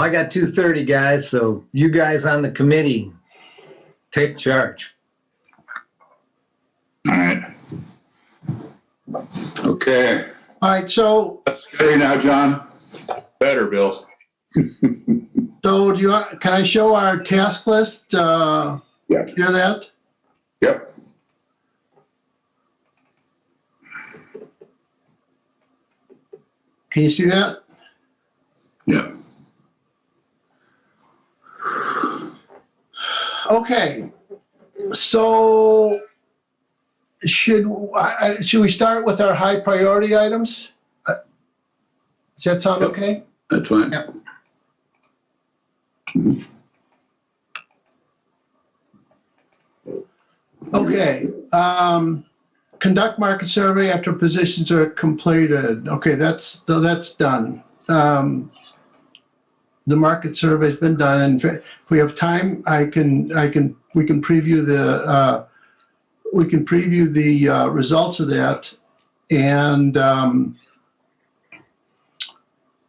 I got 2:30, guys, so you guys on the committee, take charge. All right. Okay. All right, so That's scary now, John. Better, Bill. so can I show our task list? Yeah. Hear that? Yep. Can you see that? Yeah. Okay. So should we start with our high priority items? Does that sound Yep. okay? That's fine. Yep. Okay. Conduct market survey after positions are completed. Okay, that's done. The market survey's been done, and if we have time, we can preview the results of that, and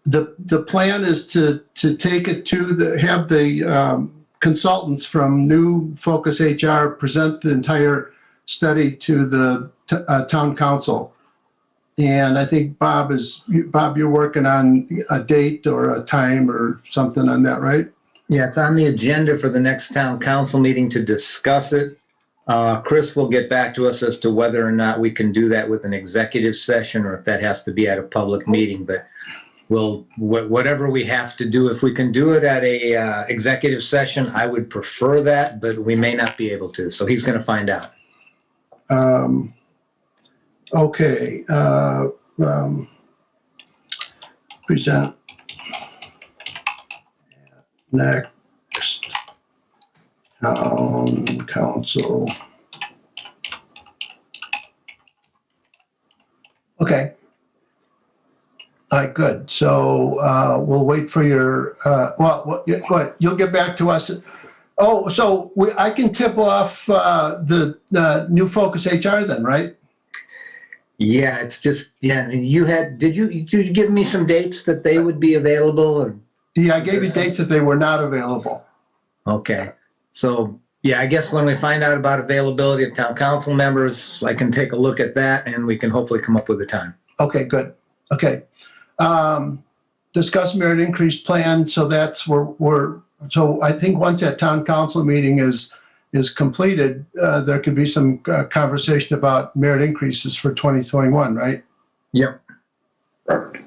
the plan is to take it to have the consultants from New Focus HR present the entire study to the town council. And I think Bob, you're working on a date or a time or something on that, right? Yeah, it's on the agenda for the next town council meeting to discuss it. Chris will get back to us as to whether or not we can do that with an executive session or if that has to be at a public meeting, but whatever we have to do, if we can do it at a executive session, I would prefer that, but we may not be able to. So he's going to find out. Okay. Present next town council. Okay. All right, good. So we'll wait for your, go ahead. You'll get back to us. Oh, so I can tip off the New Focus HR then, right? Yeah, it's just, yeah, did you give me some dates that they would be available? Or? Yeah, I gave you dates that they were not available. Okay. So, yeah, I guess when we find out about availability of town council members, I can take a look at that and we can hopefully come up with a time. Okay, good. Okay. Discuss merit increase plan. So that's so I think once that town council meeting is completed, there could be some conversation about merit increases for 2021, right? Yep. Okay.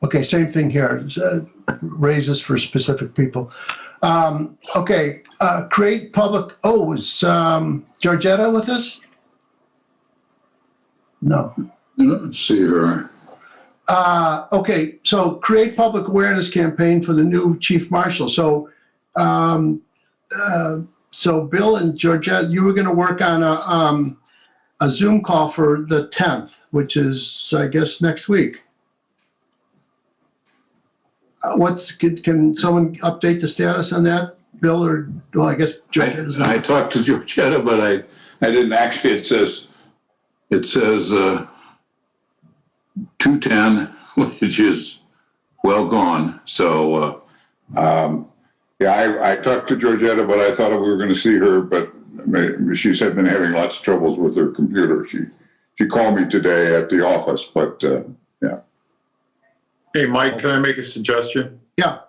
Okay. Same thing here. Raises for specific people. Okay. Create public. Oh, is Georgetta with us? No. Let's see her. Okay, so create public awareness campaign for the new chief marshal. So, so Bill and Georgette, you were going to work on a Zoom call for the 10th, which is, I guess, next week. Can someone update the status on that, Bill, or well, I guess Georgette. I talked to Georgetta, but I didn't actually. It says 2:10, which is well gone. So, yeah, I talked to Georgetta, but I thought we were going to see her, but she's been having lots of troubles with her computer. She called me today at the office, but yeah. Hey, Mike, can I make a suggestion? Yeah.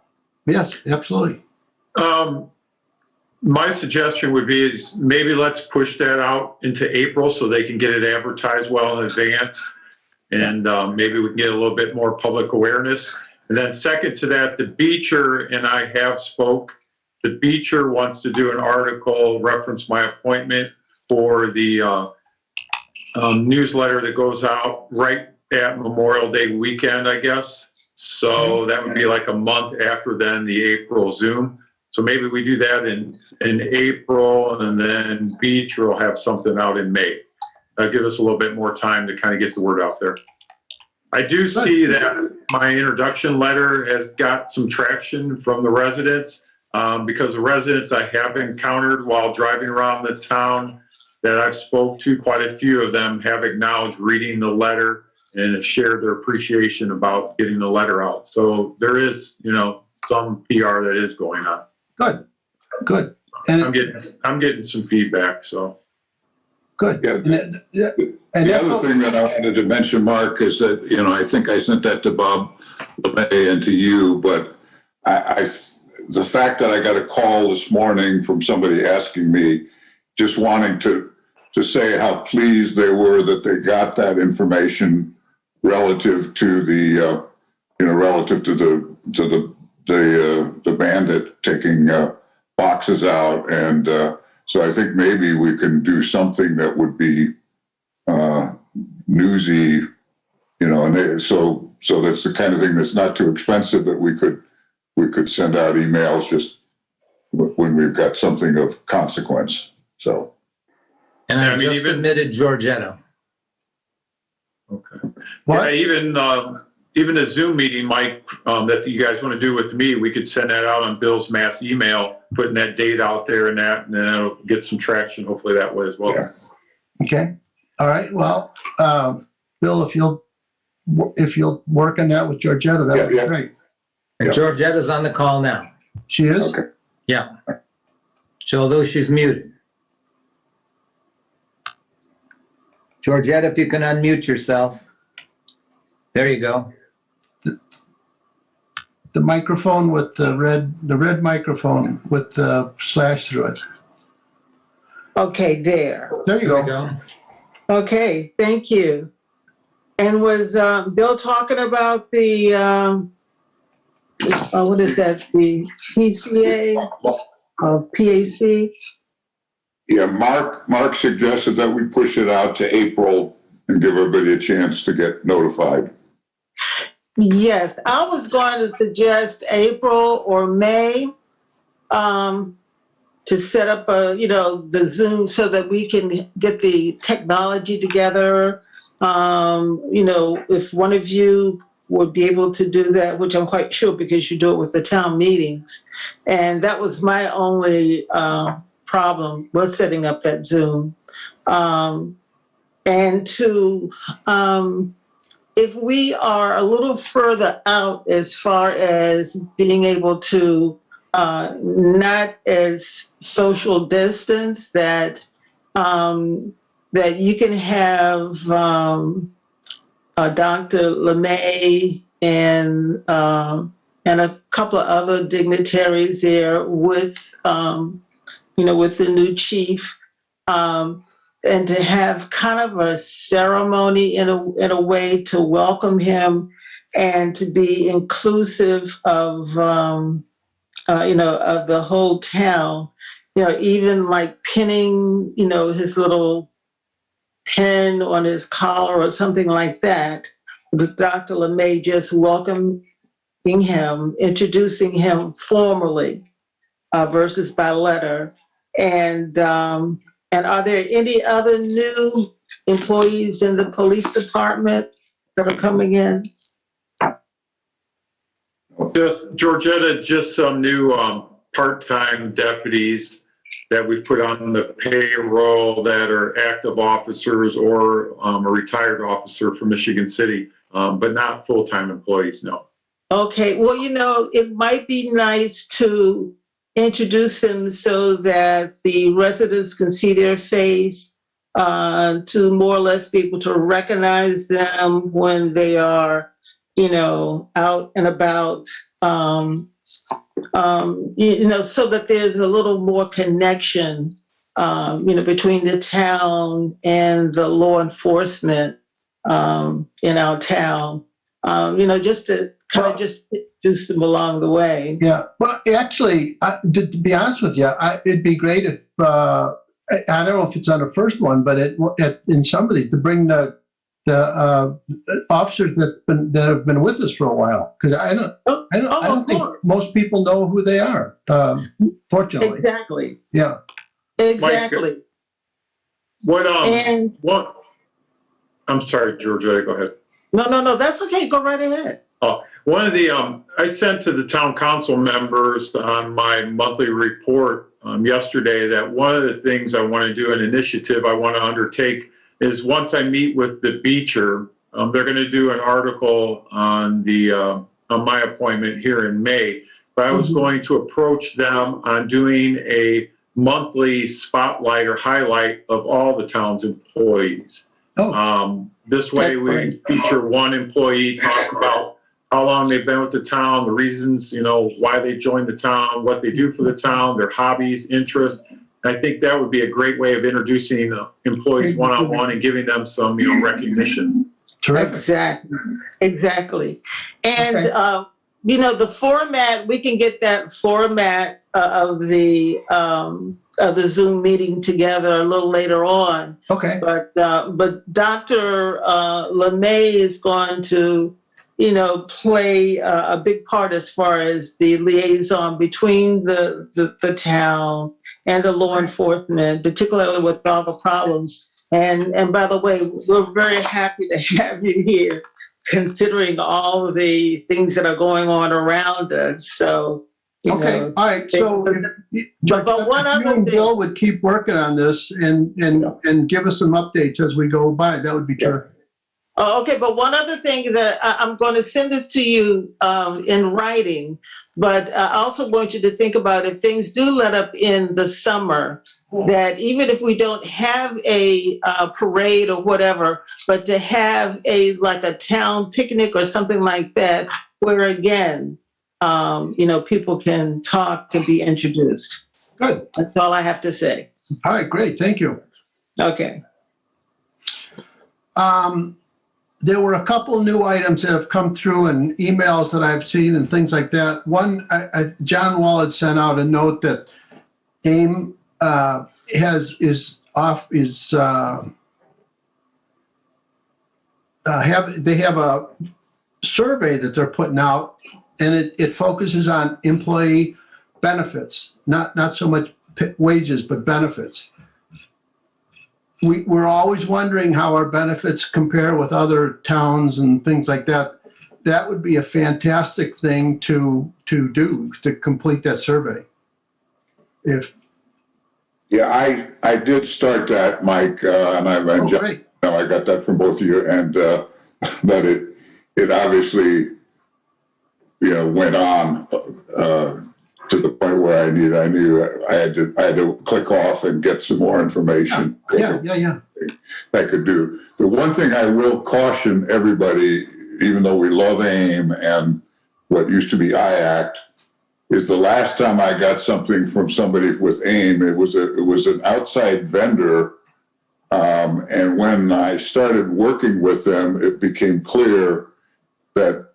Yes, absolutely. My suggestion would be is maybe let's push that out into April so they can get it advertised well in advance. And maybe we can get a little bit more public awareness. And then second to that, the Beecher and I have spoke. The Beecher wants to do an article, reference my appointment for the newsletter that goes out right at Memorial Day weekend, I guess. So that would be like a month after then the April Zoom. So maybe we do that in April, and then Beecher will have something out in May. That'll give us a little bit more time to kind of get the word out there. I do see that my introduction letter has got some traction from the residents because the residents I have encountered while driving around the town that I've spoke to, quite a few of them have acknowledged reading the letter and have shared their appreciation about getting the letter out. So there is, some PR that is going on. Good. And I'm getting some feedback, so. good. Yeah. And The other thing that I wanted to mention, Mark, is that, I think I sent that to Bob LeMay and to you, but the fact that I got a call this morning from somebody asking me, just wanting to say how pleased they were that they got that information relative to the, relative to the bandit taking boxes out. And so I think maybe we can do something that would be newsy, and so that's the kind of thing that's not too expensive, that we could send out emails just when we've got something of consequence. So. And Yeah, I just submitted Georgetta. Okay. What? Yeah, even the Zoom meeting, Mike, that you guys want to do with me, we could send that out on Bill's mass email, putting that date out there and then it'll get some traction, hopefully that way as well. Yeah. Okay. All right. Well, Bill, if you'll work on that with Georgetta, that would be great. And Yep. Georgetta's on the call now. She is? Okay. Yeah. So although she's muted. Georgetta, if you can unmute yourself. There you go. The microphone with the red microphone with the slash through it. Okay, there. There you There we go. go. Okay, thank you. And was Bill talking about the, what is that, the PCA of PAC? Yeah, Mark suggested that we push it out to April and give everybody a chance to get notified. Yes, I was going to suggest April or May to set up the Zoom so that we can get the technology together. If one of you would be able to do that, which I'm quite sure because you do it with the town meetings. And that was my only problem was setting up that Zoom. And to, if we are a little further out as far as being able to not as social distance, that you can have Dr. LeMay and a couple of other dignitaries there with with the new chief, and to have kind of a ceremony in a way to welcome him and to be inclusive of of the whole town. Even like pinning his little pin on his collar or something like that. The Dr. LeMay just welcoming him, introducing him formally versus by letter. And are there any other new employees in the police department that are coming in? Just Georgetta, just some new part-time deputies that we've put on the payroll that are active officers or a retired officer from Michigan City, but not full-time employees, no. Okay, well, it might be nice to introduce them so that the residents can see their face, to more or less be able to recognize them when they are, out and about, so that there's a little more connection, between the town and the law enforcement in our town, just to kind of just introduce them along the way. Yeah. Well, actually, to be honest with you, it'd be great if, I don't know if it's on the first one, but in somebody to bring the officers that have been with us for a while, because I don't think most people know who they are. Fortunately. Exactly. Yeah. Exactly. What I'm sorry, Georgia, go ahead. No, that's okay. Go right ahead. One of the, I sent to the town council members on my monthly report yesterday that one of the things I want to do, an initiative I want to undertake, is once I meet with the Beecher, they're going to do an article on on my appointment here in May. But I was going to approach them on doing a monthly spotlight or highlight of all the town's employees. This way we feature one employee, talk about how long they've been with the town, the reasons, why they joined the town, what they do for the town, their hobbies, interests. I think that would be a great way of introducing employees one-on-one and giving them some, recognition. Terrific. Exactly. And, the format, we can get that format of the Zoom meeting together a little later on. Okay. But Dr. LeMay is going to, play a big part as far as the liaison between the town and the law enforcement, particularly with all the problems. And by the way, we're very happy to have you here, considering all the things that are going on around us. So, all right. So, but one if you other and thing, Bill would keep working on this and give us some updates as we go by, that would be terrific. okay, but one other thing that I'm going to send this to you in writing, but I also want you to think about if things do let up in the summer, that even if we don't have a parade or whatever, but to have like a town picnic or something like that, where again, people can talk and be introduced. Good. That's all I have to say. All right, great. Thank you. Okay. There were a couple new items that have come through and emails that I've seen and things like that. One, John Wall had sent out a note that AIM they have a survey that they're putting out, and it focuses on employee benefits, not so much wages, but benefits. We're always wondering how our benefits compare with other towns and things like that. That would be a fantastic thing to do, to complete that survey. I did start that, Mike, and I got that from both of you, and but it obviously went on to the point where I had to click off and get some more information. Yeah. I could do. The one thing I will caution everybody, even though we love AIM and what used to be IACT, is the last time I got something from somebody with AIM, it was an outside vendor, and when I started working with them, it became clear that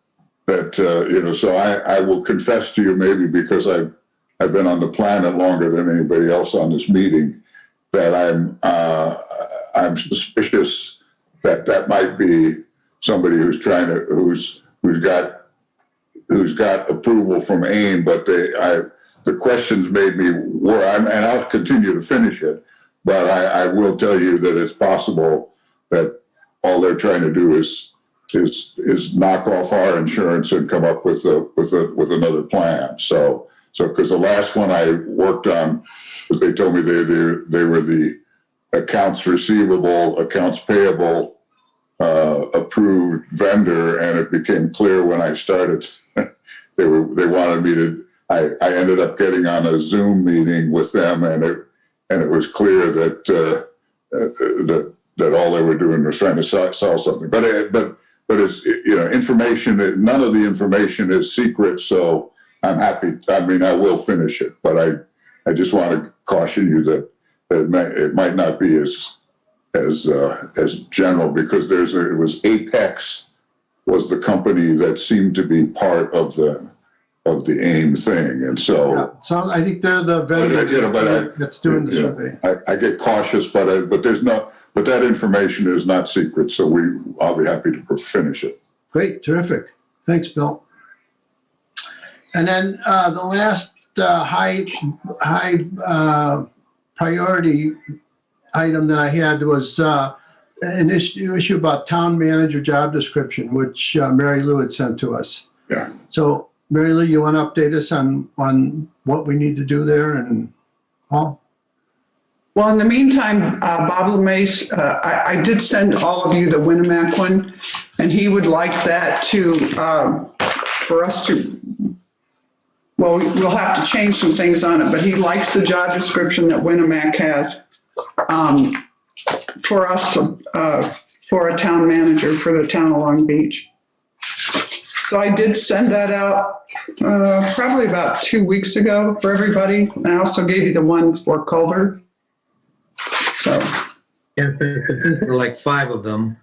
so I will confess to you, maybe because I've been on the planet longer than anybody else on this meeting, that I'm suspicious that might be somebody who's got approval from AIM, but the questions made me worry, and I'll continue to finish it, but I will tell you that it's possible that all they're trying to do is knock off our insurance and come up with another plan. So because the last one I worked on, they told me they were the accounts receivable, accounts payable approved vendor, and it became clear when I started they wanted me to. I ended up getting on a Zoom meeting with them, and it was clear that all they were doing was trying to sell something. But it's information. None of the information is secret, so I'm happy. I mean, I will finish it, but I just want to caution you that it might not be as general, because it was Apex was the company that seemed to be part of the AIM thing, and so I think they're the vendor that's doing the survey. I get cautious, but that information is not secret, so I'll be happy to finish it. Great, terrific. Thanks, Bill. And then the last high priority item that I had was an issue about town manager job description, which Mary Lou had sent to us. Yeah. So, Mary Lou, you want to update us on what we need to do there and all? Well, in the meantime, Bob LeMace, I did send all of you the Winnemac one, and he would like that to, for us to, well, we'll have to change some things on it, but he likes the job description that Winnemac has for us to, for a town manager for the town of Long Beach. So I did send that out probably about 2 weeks ago for everybody. I also gave you the one for Culver. So, Yeah, there were like 5 of them.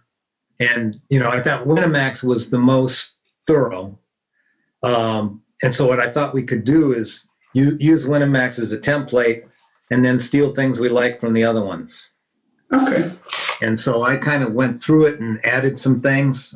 And, you know, I thought Winamax was the most thorough. And so what I thought we could do is use Winamax as a template and then steal things we like from the other ones. okay. And so I kind of went through it and added some things.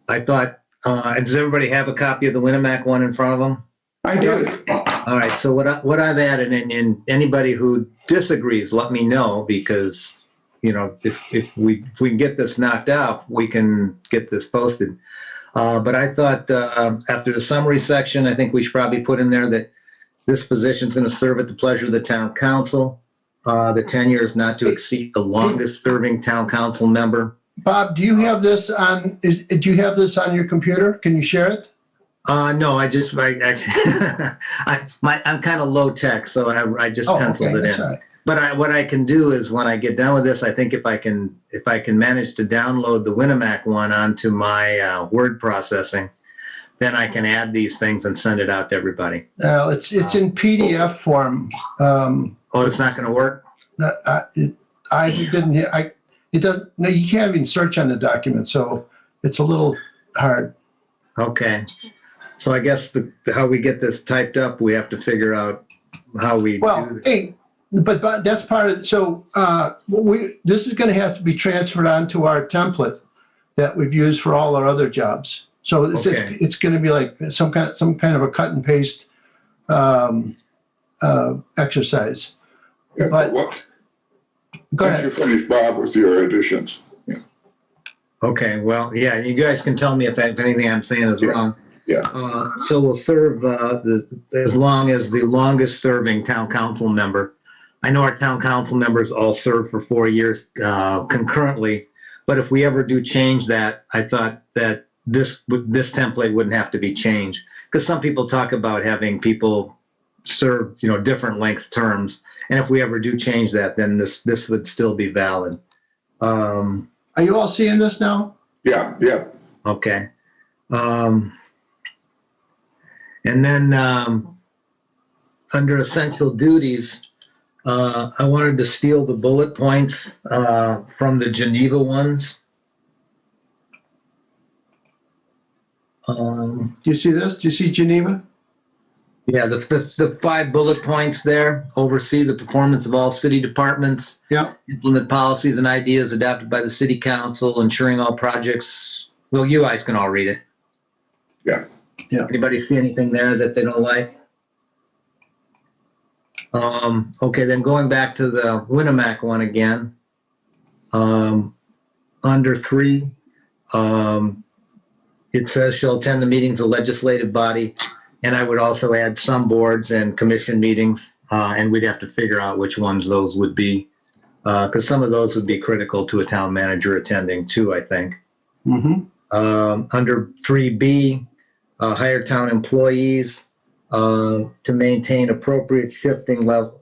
I thought, does everybody have a copy of the Winamac one in front of them? I do. All right, so what I've added, and anybody who disagrees, let me know, because, you know, if we can get this knocked out, we can get this posted. But I thought after the summary section, I think we should probably put in there that this position is going to serve at the pleasure of the town council. The tenure is not to exceed the longest serving town council member. Bob, do you have this on, do you have this on your computer? Can you share it? No, I actually, I'm kind of low tech, so I just penciled it that's in. all right. But what I can do is when I get done with this, I think if I can manage to download the Winamac one onto my word processing, then I can add these things and send it out to everybody. It's in PDF form. Oh, it's not going to work? It doesn't, no, you can't even search on the document, so it's a little hard. Okay. So I guess how we get this typed up, we have to figure out how we Well, do it. hey, but that's part of it. So this is going to have to be transferred onto our template that we've used for all our other jobs. So Okay. it's going to be like some kind of a cut and paste exercise. Yeah, But- well, Go once you ahead. finish, Bob, with your additions. Yeah. Okay, well, yeah, you guys can tell me if anything I'm saying is Yeah. wrong. Yeah. So we'll serve as long as the longest serving town council member. I know our town council members all serve for 4 years concurrently, but if we ever do change that, I thought that this template wouldn't have to be changed, because some people talk about having people serve, you know, different length terms, and if we ever do change that, then this would still be valid. Are you all seeing this now? Yeah, yeah. Okay. And then under essential duties, I wanted to steal the bullet points from the Geneva ones. Do you see this? Do you see Geneva? Yeah, the 5 bullet points there: oversee the performance of all city departments, Yeah. implement policies and ideas adopted by the city council, ensuring all projects. Well, you guys can all read it. Yeah. Yeah. Anybody see anything there that they don't like? Okay, then going back to the Winamac one again. Under 3, it says shall attend the meetings of legislative body, and I would also add some boards and commission meetings, and we'd have to figure out which ones those would be, because some of those would be critical to a town manager attending too, I think. Mm-hmm. Under 3B, hire town employees to maintain appropriate staffing levels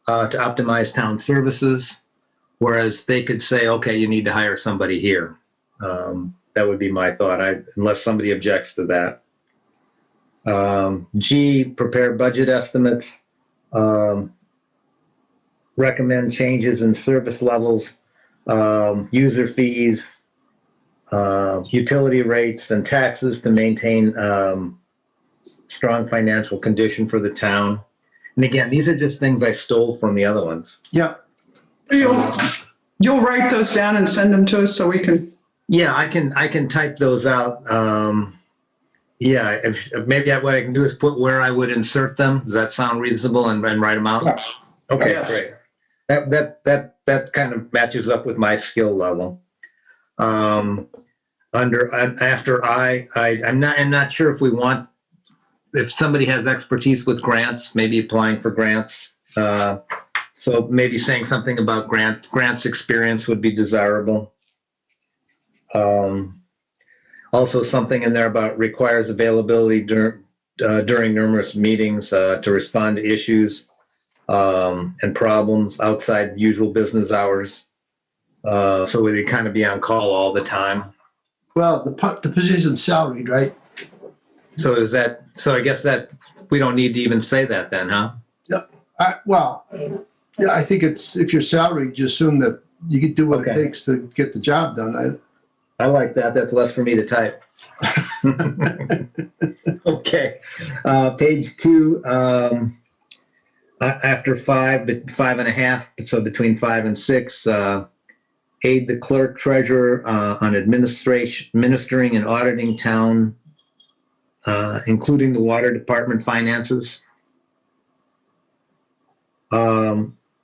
to optimize town services, whereas they could say, okay, you need to hire somebody here. That would be my thought, unless somebody objects to that. G, prepare budget estimates, recommend changes in service levels, user fees, utility rates, and taxes to maintain strong financial condition for the town. And again, these are just things I stole from the other ones. Yeah. You'll write those down and send them to us so we can. Yeah, I can type those out. Yeah, maybe what I can do is put where I would insert them. Does that sound reasonable, and write them out? Yeah. Okay, Yes. great. That kind of matches up with my skill level. After I'm not sure if we want if somebody has expertise with grants, maybe applying for grants. So maybe saying something about grants experience would be desirable. Also something in there about requires availability during numerous meetings to respond to issues and problems outside usual business hours. So they kind of be on call all the time. Well, the position's salaried, right? So I guess that we don't need to even say that then, huh? Yeah, I think it's, if you're salaried, you assume that you can do what it Okay. takes to get the job done. I like that. That's less for me to type. Okay. Page 2, after 5, but 5.5, so between 5 and 6, aid the clerk treasurer on administering and auditing town, including the water department finances.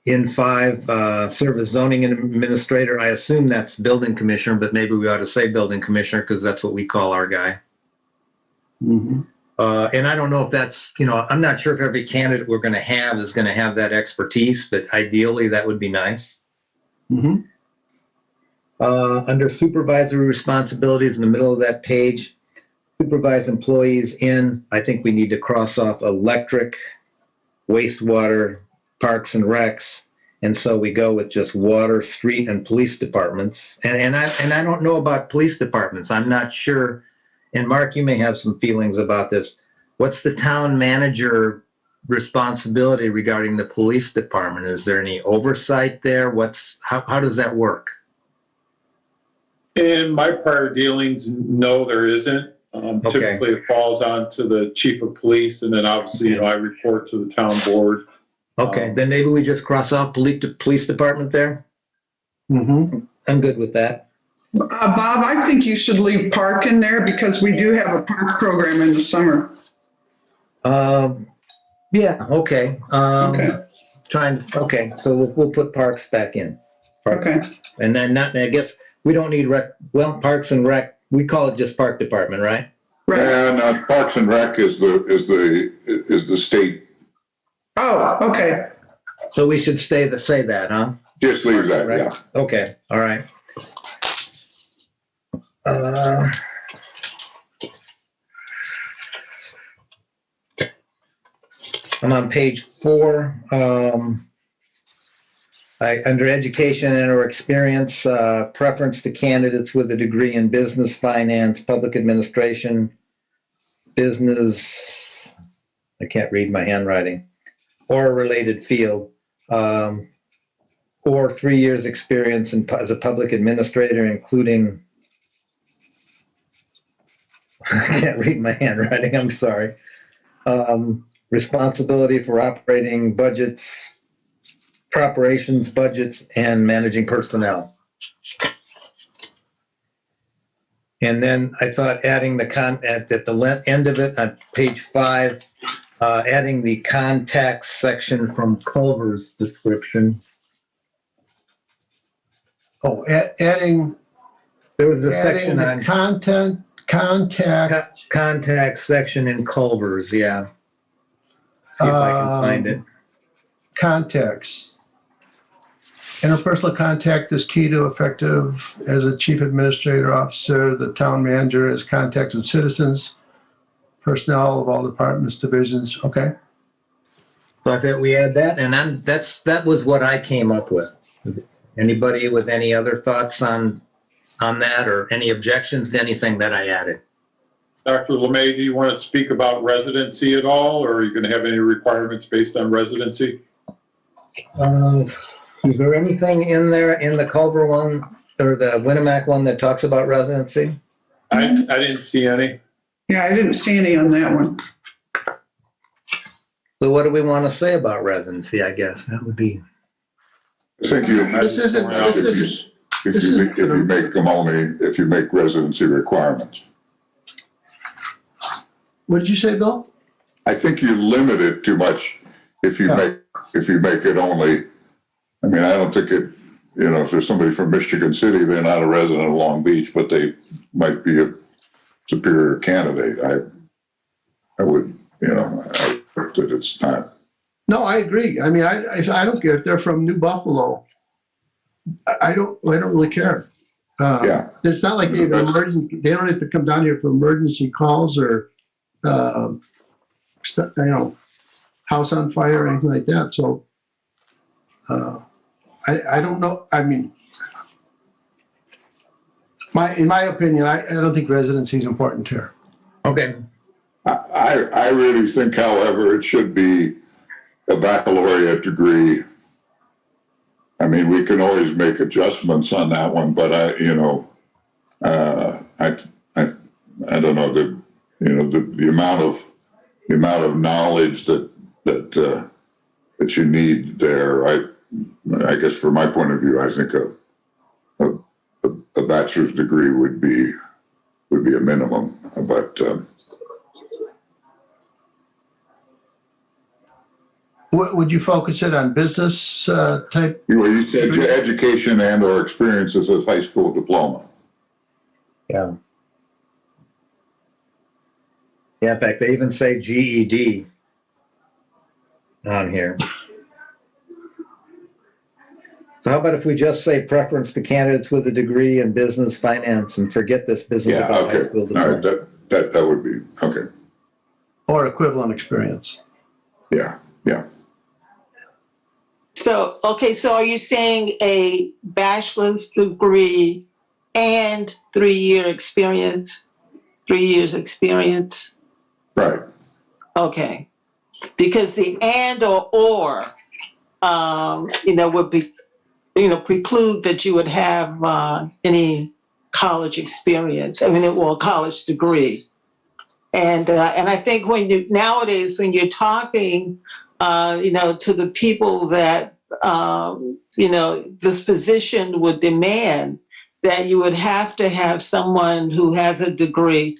In 5, serve as zoning administrator. I assume that's building commissioner, but maybe we ought to say building commissioner because that's what we call our guy. Mm-hmm. And I don't know if that's, I'm not sure if every candidate we're going to have is going to have that expertise, but ideally that would be nice. Mm-hmm. Under supervisory responsibilities in the middle of that page, supervise employees in, I think we need to cross off electric, wastewater, parks and recs, and so we go with just water, street, and police departments. And I don't know about police departments. I'm not sure. And Mark, you may have some feelings about this. What's the town manager responsibility regarding the police department? Is there any oversight there? How does that work? In my prior dealings, no, there isn't. Okay. Typically, it falls on to the chief of police, and then obviously, I report to the town board. Okay, then maybe we just cross off police department there. Mm-hmm. I'm good with that. Bob, I think you should leave park in there because we do have a park program in the summer. Yeah, okay. Okay. Okay, so we'll put parks back in. Okay. And then I guess we don't need parks and rec, we call it just park department, right? Right. And Parks and Rec is the state. Oh, okay. So we should say that, huh? Just leave that, Right. yeah. Okay, all right. I'm on page 4. Under education and or experience, preference to candidates with a degree in business, finance, public administration, business, I can't read my handwriting, or a related field, or 3 years experience as a public administrator, including, I can't read my handwriting, I'm sorry. Responsibility for operating budgets, preparations, budgets, and managing personnel. And then I thought adding at the end of it on page 5, adding the contacts section from Culver's description. Oh, adding There was a section the on contact. contact section in Culver's, yeah. See if I can find it. Contacts. Interpersonal contact is key to effective as a chief administrator officer. The town manager has contact with citizens, personnel of all departments, divisions. Okay. So I bet we add that, and that was what I came up with. Anybody with any other thoughts on that, or any objections to anything that I added? Dr. LeMay, do you want to speak about residency at all, or are you going to have any requirements based on residency? Is there anything in there in the Culver one or the Winnemac one that talks about residency? I didn't see any. Yeah, I didn't see any on that one. So what do we want to say about residency? I guess that would be. I think you, if you make residency requirements. What did you say, Bill? I think you limit it too much if you make it only. I mean, I don't think it. If there's somebody from Michigan City, they're not a resident of Long Beach, but they might be a superior candidate. I would, that it's not. No, I agree. I mean, I don't care if they're from New Buffalo. I don't really care. Yeah. It's not like they don't have to come down here for emergency calls or, house on fire or anything like that. So, I don't know. I mean, in my opinion, I don't think residency is important here. Okay. I really think, however, it should be a baccalaureate degree. I mean, we can always make adjustments on that one, but I don't know the amount of knowledge that you need there. I guess from my point of view, I think a bachelor's degree would be a minimum, but. What would you focus it on? Business type? Well, you said your education and/or experiences as high school diploma. Yeah. Yeah, in fact, they even say GED on here. So how about if we just say preference to candidates with a degree in business finance and forget this business Yeah, about okay. high school All diploma? right, that would be okay. Or equivalent experience. Yeah. So, okay, so are you saying a bachelor's degree and 3 years experience? Right. Okay. Because the and or would be, preclude that you would have any college experience. I mean, college degree. And I think nowadays when you're talking, to the people that this position would demand, that you would have to have someone who has a degree,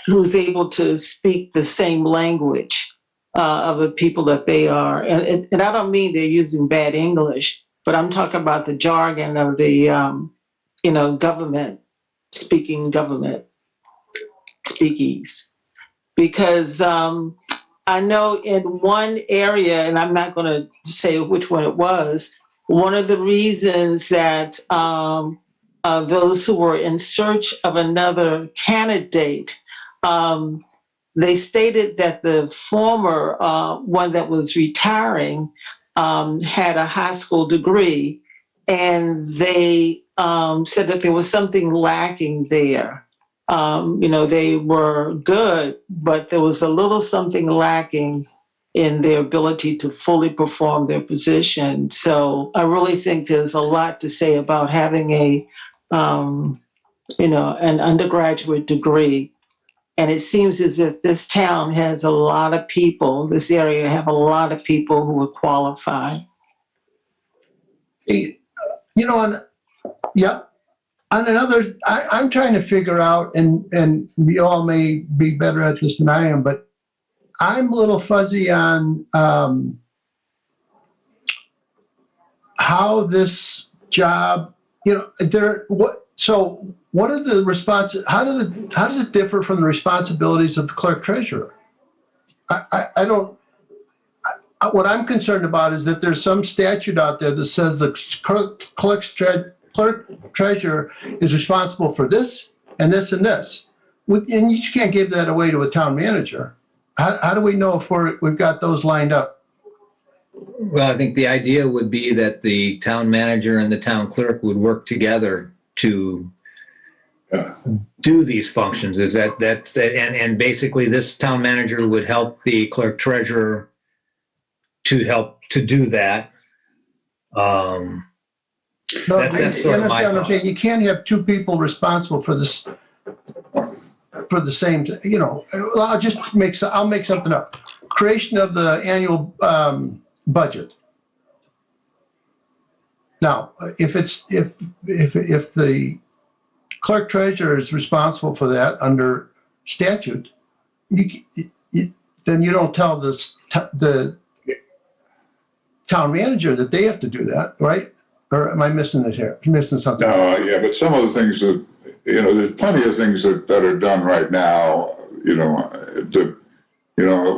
who's able to speak the same language of the people that they are. And I don't mean they're using bad English, but I'm talking about the jargon of the, government speakies. Because I know in one area, and I'm not going to say which one it was, one of the reasons that those who were in search of another candidate, they stated that the former one that was retiring had a high school degree, and they said that there was something lacking there. They were good, but there was a little something lacking in their ability to fully perform their position. So I really think there's a lot to say about having an undergraduate degree. And it seems as if this town has a lot of people, this area have a lot of people who are qualified. On another, I'm trying to figure out, and you all may be better at this than I am, but I'm a little fuzzy on how this job, what are the how does it differ from the responsibilities of the clerk treasurer? What I'm concerned about is that there's some statute out there that says the clerk treasurer is responsible for this and this and this. And you just can't give that away to a town manager. How do we know if we've got those lined up? Well, I think the idea would be that the town manager and the town clerk would work together to do these functions. Is and basically this town manager would help the clerk treasurer to help to do that. That's sort of my thought. You can't have two people responsible for this, for the same, I'll make something up. Creation of the annual budget. Now, if the clerk treasurer is responsible for that under statute, then you don't tell the town manager that they have to do that, right? Or am I missing it here? Missing something? No, yeah, but some of the things that, there's plenty of things that are done right now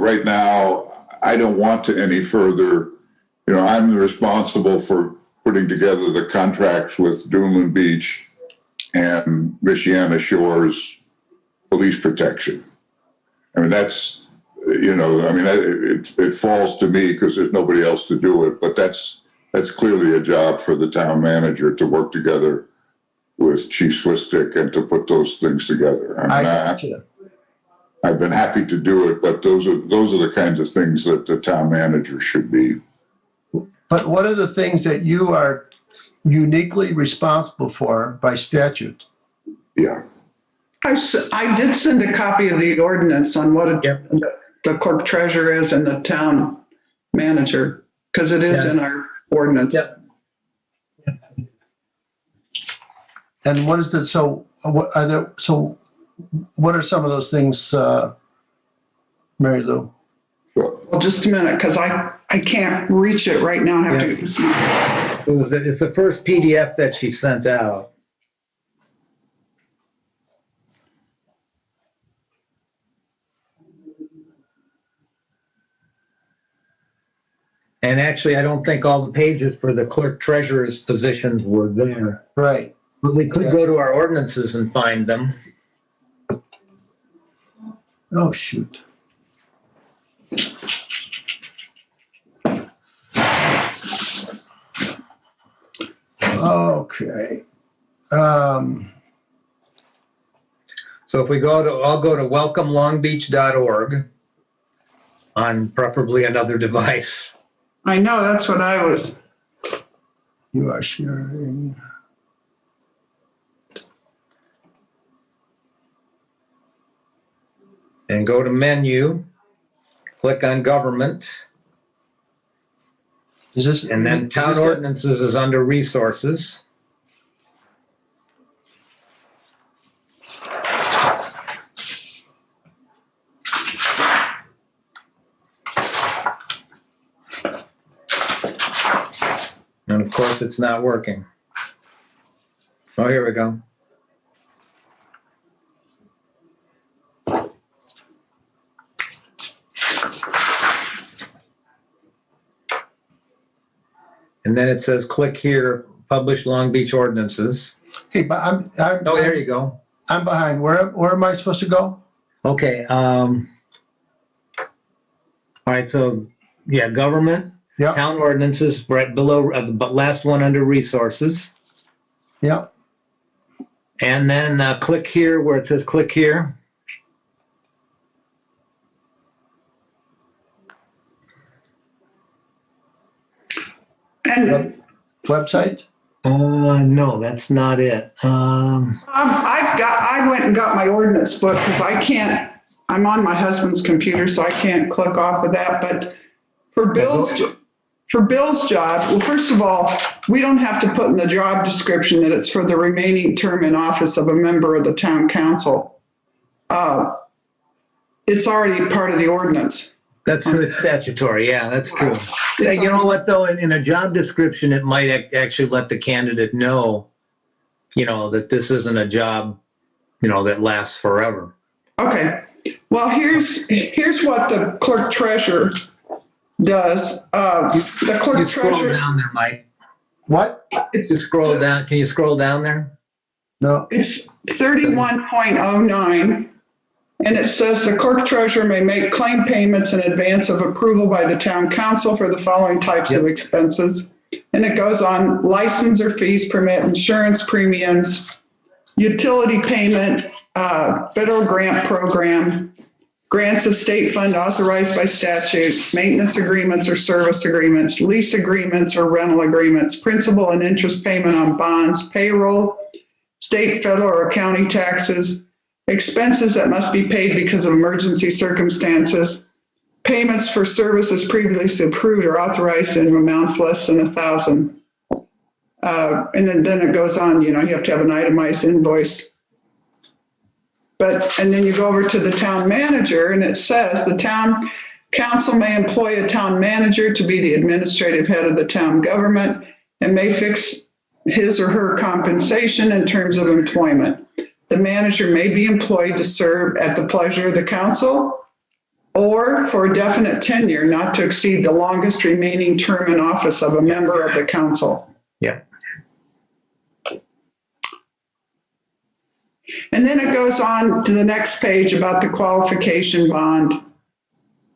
right now, I don't want to any further, I'm responsible for putting together the contracts with Dunedin Beach and Michiana Shores Police Protection. I mean, that's, it falls to me because there's nobody else to do it, but that's clearly a job for the town manager to work together with Chief Swistick and to put those things together. I've been happy to do it, but those are the kinds of things that the town manager should be. But what are the things that you are uniquely responsible for by statute? Yeah. I did send a copy of the ordinance on what the clerk treasurer is and the town manager, because it is in our ordinance. Yep. And what is the, so what are some of those things, Mary Lou? Well, just a minute, because I can't reach it right now. I have to. It's the first PDF that she sent out. And actually, I don't think all the pages for the clerk treasurer's positions were there. Right. But we could go to our ordinances and find them. Oh, shoot. Okay. So if we I'll go to welcomelongbeach.org on preferably another device. I know, that's what I was. You are sharing. And go to menu, click on government, Is this, and then town ordinances is under resources. And of course, it's not working. Oh, here we go. And then it says, click here, publish Long Beach ordinances. Hey, but I'm Oh, there you go. I'm behind. Where am I supposed to go? Okay. All right. So, yeah, government, Yeah. town ordinances, right below the last one under resources. Yeah. And then click here where it says click here. And Website? No, that's not it. I went and got my ordinance book because I'm on my husband's computer, so I can't click off of that. But for Bill's job, well, first of all, we don't have to put in the job description that it's for the remaining term in office of a member of the town council. It's already part of the ordinance. That's true. It's statutory. Yeah, that's true. You know what, though? In a job description, it might actually let the candidate know, that this isn't a job, that lasts forever. Okay. Well, here's what the clerk treasurer does. The clerk You scroll treasurer. down there, Mike. What? You scroll down. Can you scroll down there? No. It's 31.09. And it says the clerk treasurer may make claim payments in advance of approval by the town council for the following types of expenses. And it goes on: license or fees permit, insurance premiums, utility payment, federal grant program, grants of state fund authorized by statute, maintenance agreements or service agreements, lease agreements or rental agreements, principal and interest payment on bonds, payroll, state, federal, or county taxes, expenses that must be paid because of emergency circumstances, payments for services previously approved or authorized in amounts less than $1,000. And then it goes on, you have to have an itemized invoice. And then you go over to the town manager, and it says the town council may employ a town manager to be the administrative head of the town government and may fix his or her compensation in terms of employment. the manager may be employed to serve at the pleasure of the council or for a definite tenure not to exceed the longest remaining term in office of a member of the council. Yeah. And then it goes on to the next page about the qualification bond.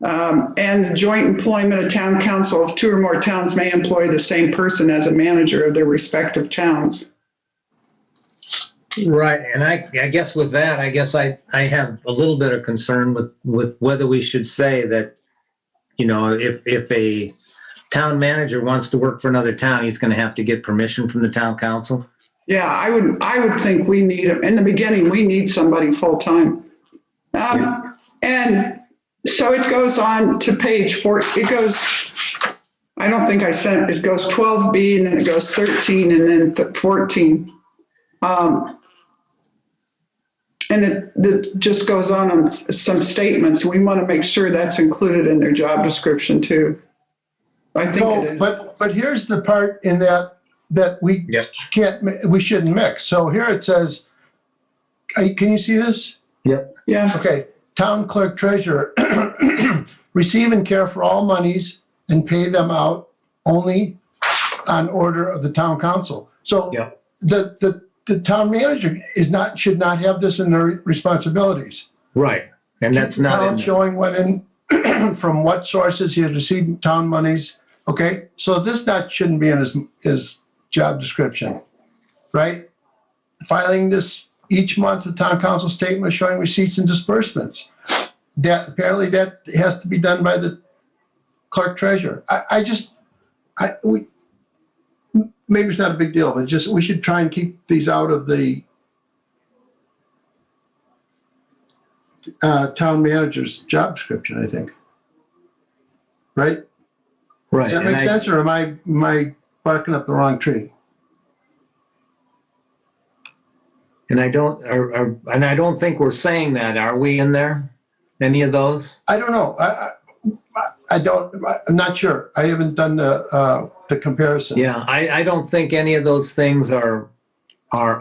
And the joint employment of town council of 2 or more towns may employ the same person as a manager of their respective towns. Right, and I guess with that, I have a little bit of concern with whether we should say that, you know, if a town manager wants to work for another town, he's gonna have to get permission from the town council. Yeah, I would think we need, in the beginning, we need somebody full-time. And so it goes on to page 4, it goes, I don't think I sent, it goes 12B and then it goes 13 and then 14. And it just goes on some statements. We want to make sure that's included in their job description too. I think it is. But here's the part in that we we shouldn't mix. So here it says, can you see this? Yep. Yeah. Okay, town clerk treasurer, receive and care for all monies and pay them out only on order of the town council. So Yep. the town manager should not have this in their responsibilities. Right, and that's not in Town there. showing when in, from what sources he has received town monies. Okay, so this shouldn't be in his job description, right? Filing this each month with town council statement showing receipts and disbursements. That apparently that has to be done by the clerk treasurer. Maybe it's not a big deal, but just we should try and keep these out of the town manager's job description, I think. Right? Right. Does that make sense, or am I barking up the wrong tree? And I don't think we're saying that, are we in there? Any of those? I don't know. I'm not sure. I haven't done the comparison. Yeah, I don't think any of those things are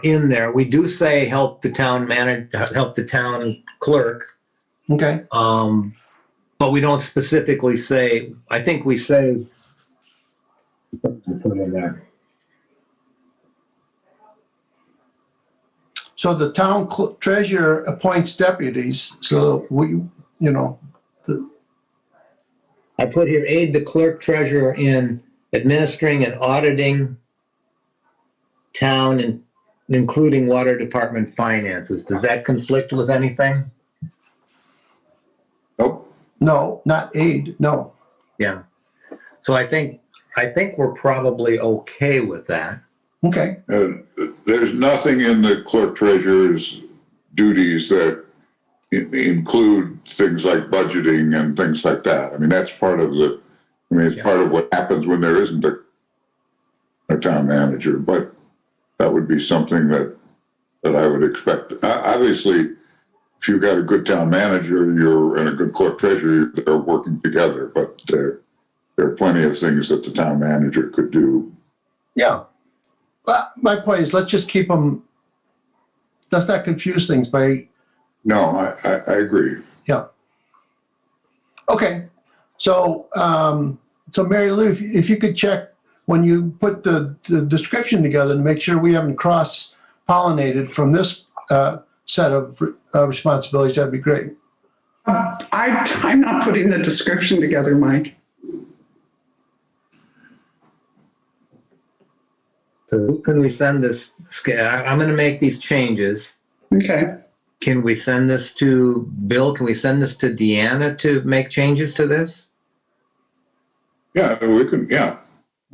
in there. We do say help the town clerk, Okay. but we don't specifically say. I think we say. Put it in there. So the town treasurer appoints deputies. So I put here aid the clerk treasurer in administering and auditing town and including water department finances. Does that conflict with anything? Nope. No, not aid. No. Yeah. So I think we're probably okay with that. Okay. There's nothing in the clerk treasurer's duties that include things like budgeting and things like that. I mean, that's part of it's part of what happens when there isn't a town manager, but that would be something that I would expect. Obviously, if you've got a good town manager, and a good clerk treasurer, they're working together, but there are plenty of things that the town manager could do. Yeah. My point is, let's just keep them. Let's not confuse things by. No, I agree. Yeah. Okay. So, Mary Lou, if you could check when you put the description together to make sure we haven't cross-pollinated from this set of responsibilities, that'd be great. I'm not putting the description together, Mike. So who can we send this? I'm going to make these changes. Okay. Can we send this to Bill? Can we send this to Deanna to make changes to this? Yeah, we can. Yeah.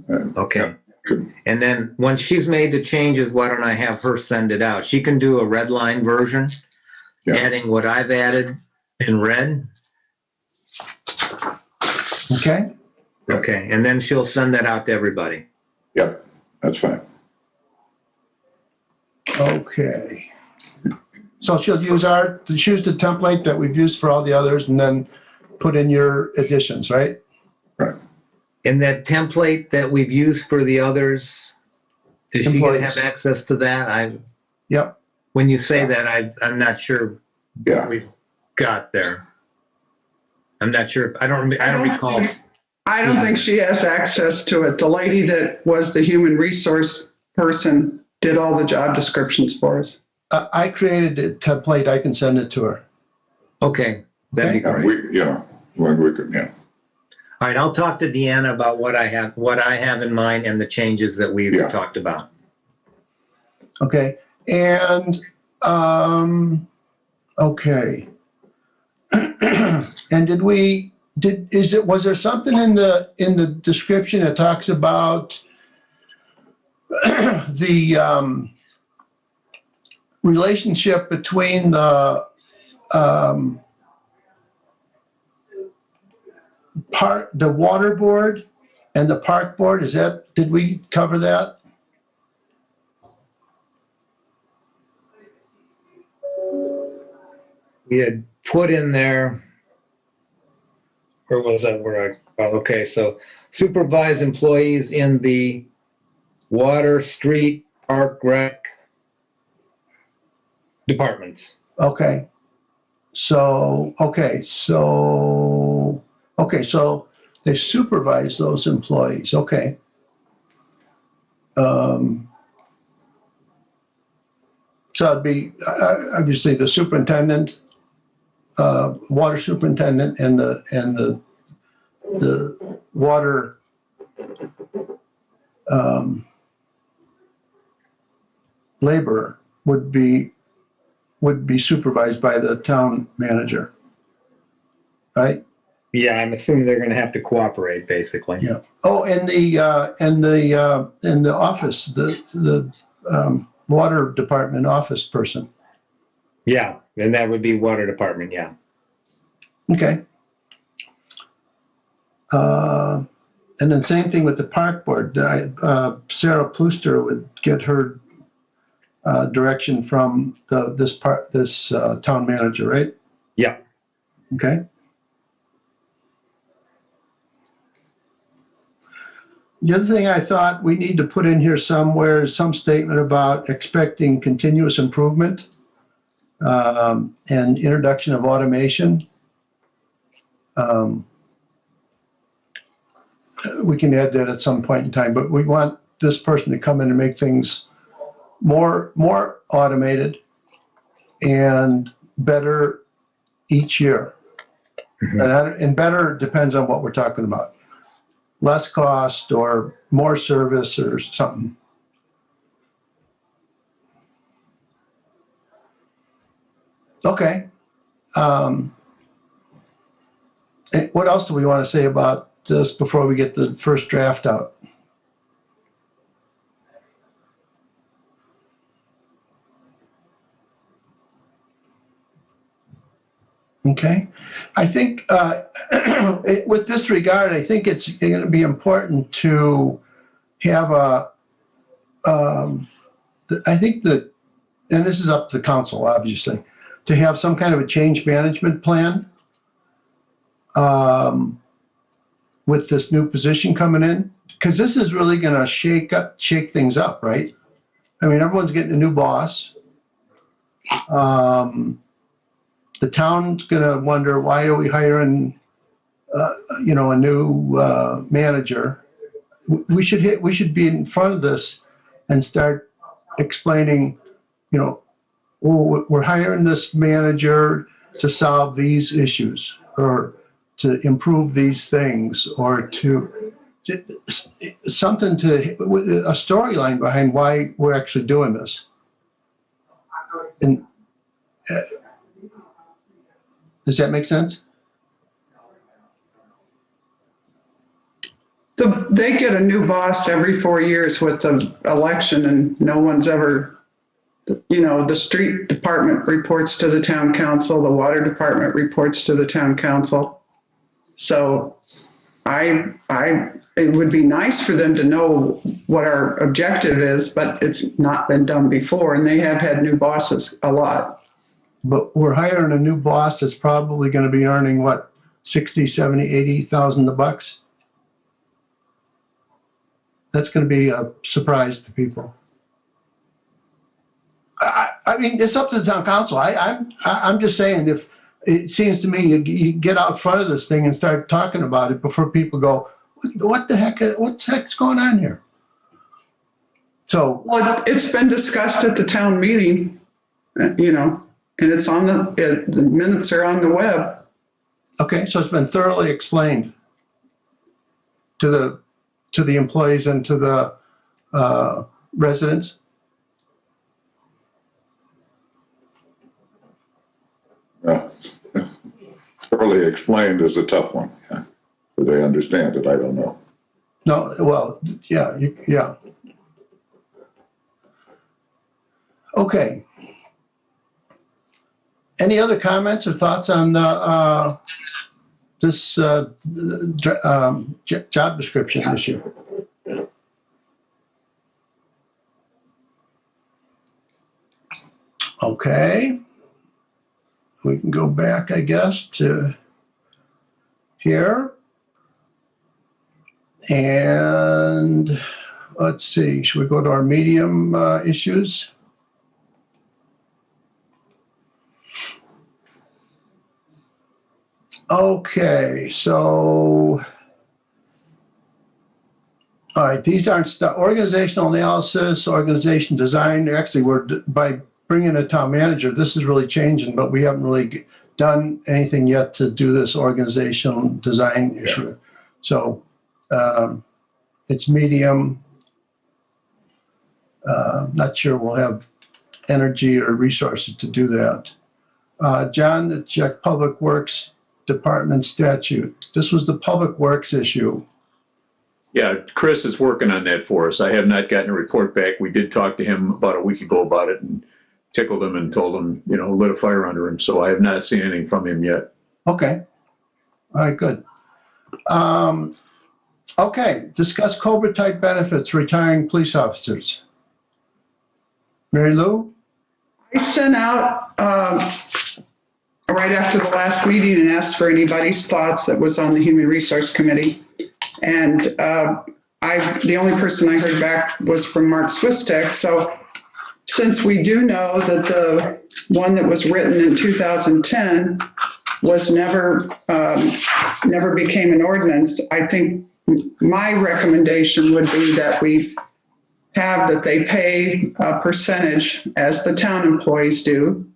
Okay. Yeah, And then once she's made the changes, why don't I have her send it out? She can do a red line version, adding what I've added in red. Okay. Okay. And then she'll send that out to everybody. Yep, that's fine. Okay. So she'll use the template that we've used for all the others and then put in your additions, right? Right. And that template that we've used for the others, is she going to Employees. have access to that? Yep. When you say that, I'm not sure Yeah. we've got there. I'm not sure. I don't recall. I don't think she has access to it. The lady that was the human resource person did all the job descriptions for us. I created the template. I can send it to her. Okay, that'd be Okay. great. We could, yeah. All right, I'll talk to Deanna about what I have in mind and the changes that we've Yeah. talked about. Okay. And, okay. And was there something in the description that talks about the relationship between the water board and the park board? Did we cover that? We had put in there, where was that? Okay, so supervise employees in the water, street, park, rec departments. Okay. So they supervise those employees. Okay. So it'd be obviously the superintendent, water superintendent, and the water laborer would be supervised by the town manager, right? Yeah, I'm assuming they're going to have to cooperate, basically. Yeah. Oh, and the office, the water department office person. Yeah, and that would be water department. Yeah. Okay. And then same thing with the park board. Sarah Pluster would get her direction from this town manager, right? Yeah. Okay. The other thing I thought we need to put in here somewhere is some statement about expecting continuous improvement and introduction of automation. We can add that at some point in time, but we want this person to come in and make things more automated and better each year. And better depends on what we're talking about. Less cost or more service or something. Okay. What else do we want to say about this before we get the first draft out? Okay. I think with this regard, I think it's going to be important to have I think that, and this is up to the council, obviously, to have some kind of a change management plan with this new position coming in, because this is really going to shake things up, right? I mean, everyone's getting a new boss. The town's going to wonder, why are we hiring, a new manager? We should be in front of this and start explaining, we're hiring this manager to solve these issues or to improve these things or to something, to a storyline behind why we're actually doing this. And does that make sense? They get a new boss every 4 years with the election, and no one's ever, the street department reports to the town council, the water department reports to the town council. So it would be nice for them to know what our objective is, but it's not been done before, and they have had new bosses a lot. But we're hiring a new boss that's probably going to be earning what, 60, 70, 80,000 bucks. That's going to be a surprise to people. I mean, it's up to the town council. I'm just saying, if it seems to me you get out front of this thing and start talking about it before people go, what the heck's going on here? So, Well, it's been discussed at the town meeting, and it's on the minutes are on the web. okay, so it's been thoroughly explained to the employees and to the residents. Thoroughly explained is a tough one. Yeah. Do they understand it? I don't know. No, well, yeah, yeah. Okay. Any other comments or thoughts on this job description issue? Okay. We can go back, I guess, to here. And let's see, should we go to our medium issues? Okay, so, all right, these aren't organizational analysis, organization design. Actually, by bringing a town manager, this is really changing, but we haven't really done anything yet to do this organizational design issue. So it's medium. Not sure we'll have energy or resources to do that. John, check Public Works Department statute. This was the Public Works issue. Yeah, Chris is working on that for us. I have not gotten a report back. We did talk to him about a week ago about it and tickled him and told him, lit a fire under him. So I have not seen anything from him yet. Okay. All right, good. Okay, discuss COBRA type benefits, retiring police officers. Mary Lou? I sent out right after the last meeting and asked for anybody's thoughts that was on the Human Resource Committee. And the only person I heard back was from Mark Swistek. So since we do know that the one that was written in 2010 was never became an ordinance, I think my recommendation would be that we have that they pay a percentage as the town employees do.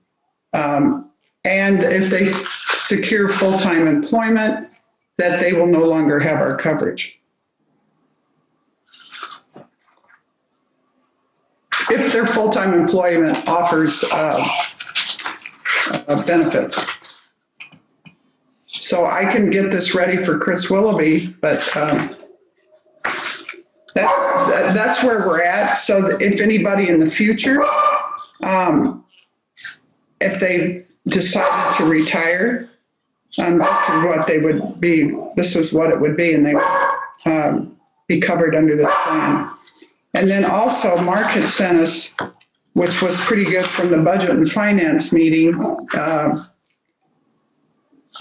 And if they secure full-time employment, that they will no longer have our coverage. If their full-time employment offers benefits. So I can get this ready for Chris Willoughby, but that's where we're at. So that if anybody in the future, if they decided to retire, this is what they would be. This is what it would be, and they would be covered under this plan. And then also, Mark had sent us, which was pretty good from the Budget and Finance meeting,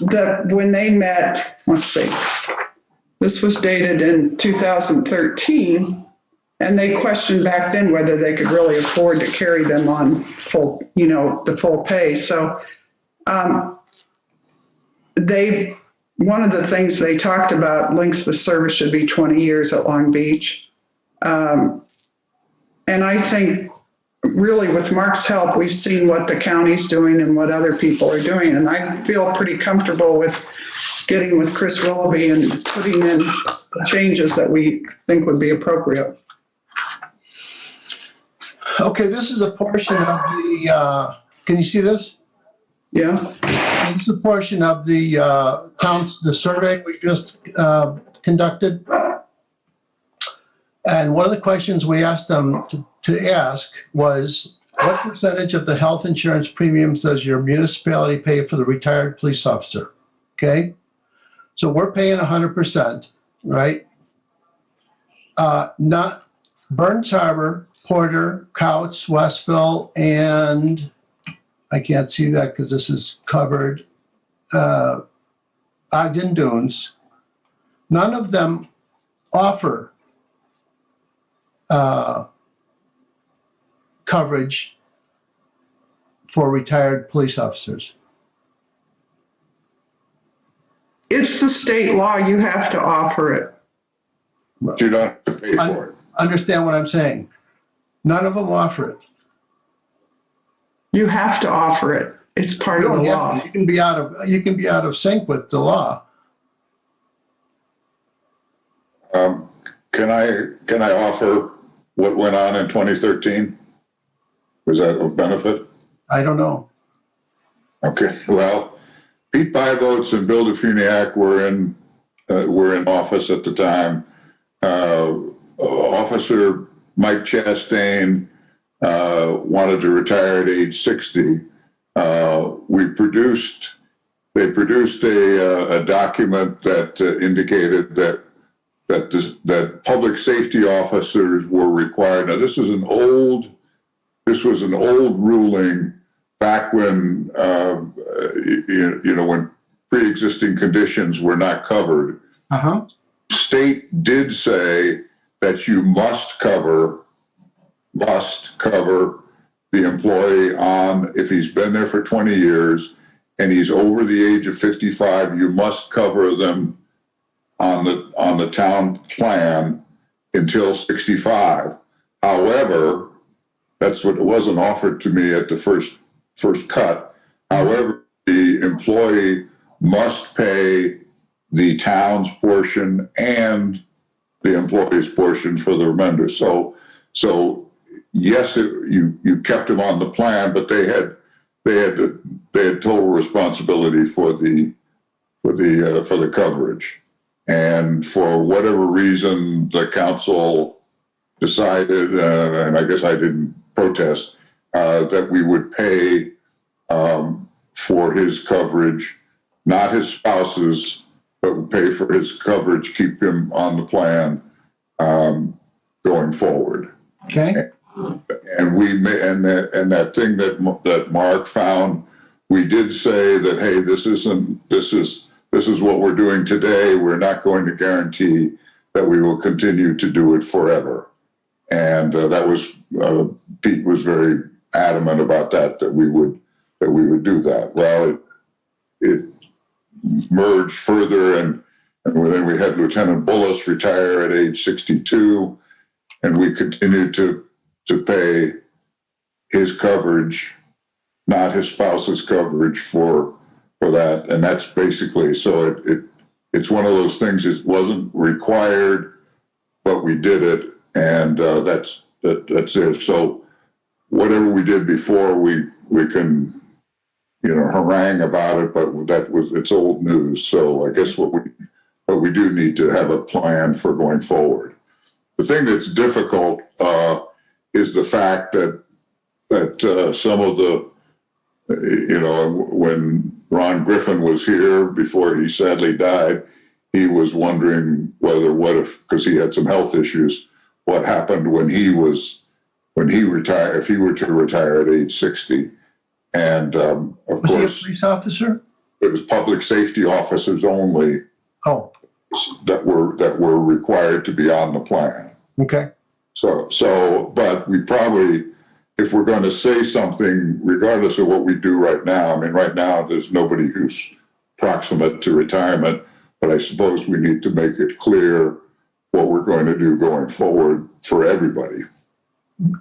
that when they met, let's see, this was dated in 2013, and they questioned back then whether they could really afford to carry them on full, the full pay. So one of the things they talked about, length of service should be 20 years at Long Beach. And I think really with Mark's help, we've seen what the county's doing and what other people are doing. And I feel pretty comfortable with getting with Chris Willoughby and putting in changes that we think would be appropriate. Okay, this is a portion of the, can you see this? Yeah. This is a portion of the the survey we just conducted. And one of the questions we asked them to ask was, what percentage of the health insurance premiums does your municipality pay for the retired police officer? Okay, so we're paying 100%, right? Not Burns Harbor, Porter, Couts, Westville, and I can't see that because this is covered. Ogden Dunes. None of them offer coverage for retired police officers? It's the state law. You have to offer it. You don't have to pay for it. Understand what I'm saying? None of them offer it. You have to offer it. It's part You of the don't have law. to. You can be out of sync with the law. Can I offer what went on in 2013? Was that of benefit? I don't know. Okay, well, Pete Byvotes and Bill DeFuniak were in office at the time. Officer Mike Chastain wanted to retire at age 60. They produced a document that indicated that public safety officers were required. Now, this was an old ruling back when when pre-existing conditions were not covered. Uh-huh. State did say that you must cover the employee on, if he's been there for 20 years and he's over the age of 55, you must cover them on the town plan until 65. However, that's what it wasn't offered to me at the first cut. However, the employee must pay the town's portion and the employee's portion for the remainder. So yes, you kept them on the plan, but they had total responsibility for the coverage. And for whatever reason, the council decided, and I guess I didn't protest, that we would pay for his coverage, not his spouse's, but would pay for his coverage, keep him on the plan going forward. Okay. And that thing that Mark found, we did say that, hey, this is what we're doing today. We're not going to guarantee that we will continue to do it forever. And that was Pete was very adamant about that we would do that. Well, it merged further, and then we had Lieutenant Bullis retire at age 62, and we continued to pay his coverage, not his spouse's coverage for that. And that's basically, so it's one of those things. It wasn't required, but we did it, and that's it. So whatever we did before, we can harangue about it, but it's old news. So I guess what we do need to have a plan for going forward. The thing that's difficult is the fact that some of the, when Ron Griffin was here before he sadly died, he was wondering because he had some health issues, what happened when he retired, if he were to retire at age 60. And of Was course, he a police officer? it was public safety officers only Oh, that were required to be on the plan. okay. So, but we probably, if we're going to say something, regardless of what we do right now, I mean, right now there's nobody who's proximate to retirement, but I suppose we need to make it clear what we're going to do going forward for everybody.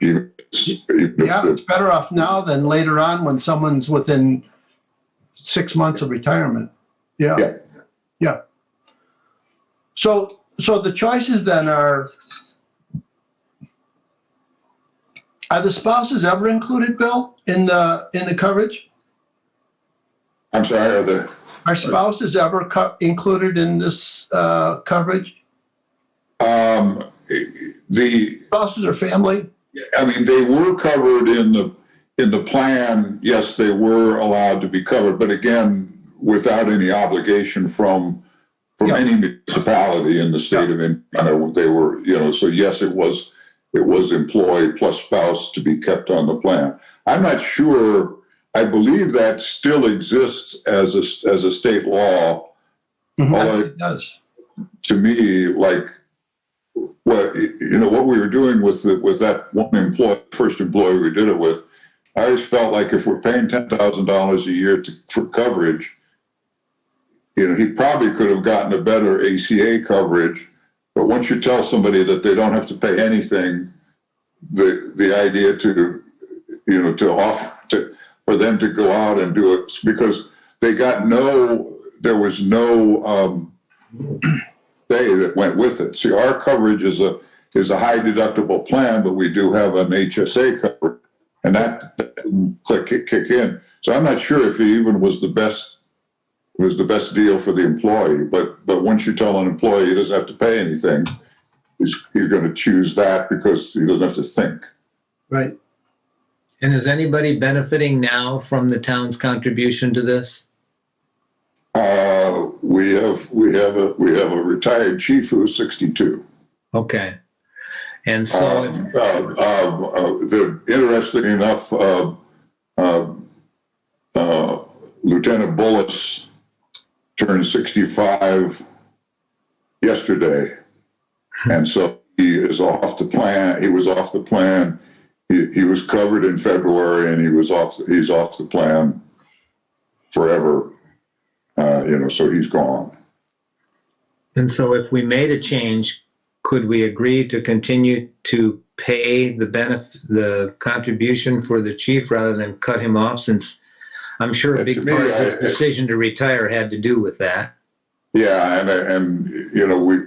Even Yeah, it's better off now than later on when someone's within 6 months of retirement. Yeah. So the choices then are the spouses ever included, Bill, in the coverage? I'm sorry, Are spouses ever included in this coverage? the Spouses or family? I mean, they were covered in the plan. Yes, they were allowed to be covered, but again, without any obligation from any municipality in the state of Indiana. They were, so yes, it was employee plus spouse to be kept on the plan. I'm not sure. I believe that still exists as a state law. Mm-hmm. It does. To me, like, what we were doing with that one first employee we did it with, I always felt like if we're paying $10,000 a year for coverage, he probably could have gotten a better ACA coverage. But once you tell somebody that they don't have to pay anything, the idea for them to go out and do it, because there was no pay that went with it. See, our coverage is a high deductible plan, but we do have an HSA coverage, and that didn't kick in. So I'm not sure if it even was the best deal for the employee. But once you tell an employee he doesn't have to pay anything, you're going to choose that because he doesn't have to think. Right. And is anybody benefiting now from the town's contribution to this? We have a retired chief who's 62. Okay. And so, interesting enough, Lieutenant Bullis turned 65 yesterday, and so he is off the plan. He was off the plan. He was covered in February, and he's off the plan forever. So he's gone. and so if we made a change, could we agree to continue to pay the contribution for the chief rather than cut him off, since I'm sure a big part of his decision to retire had to do with that? Yeah, and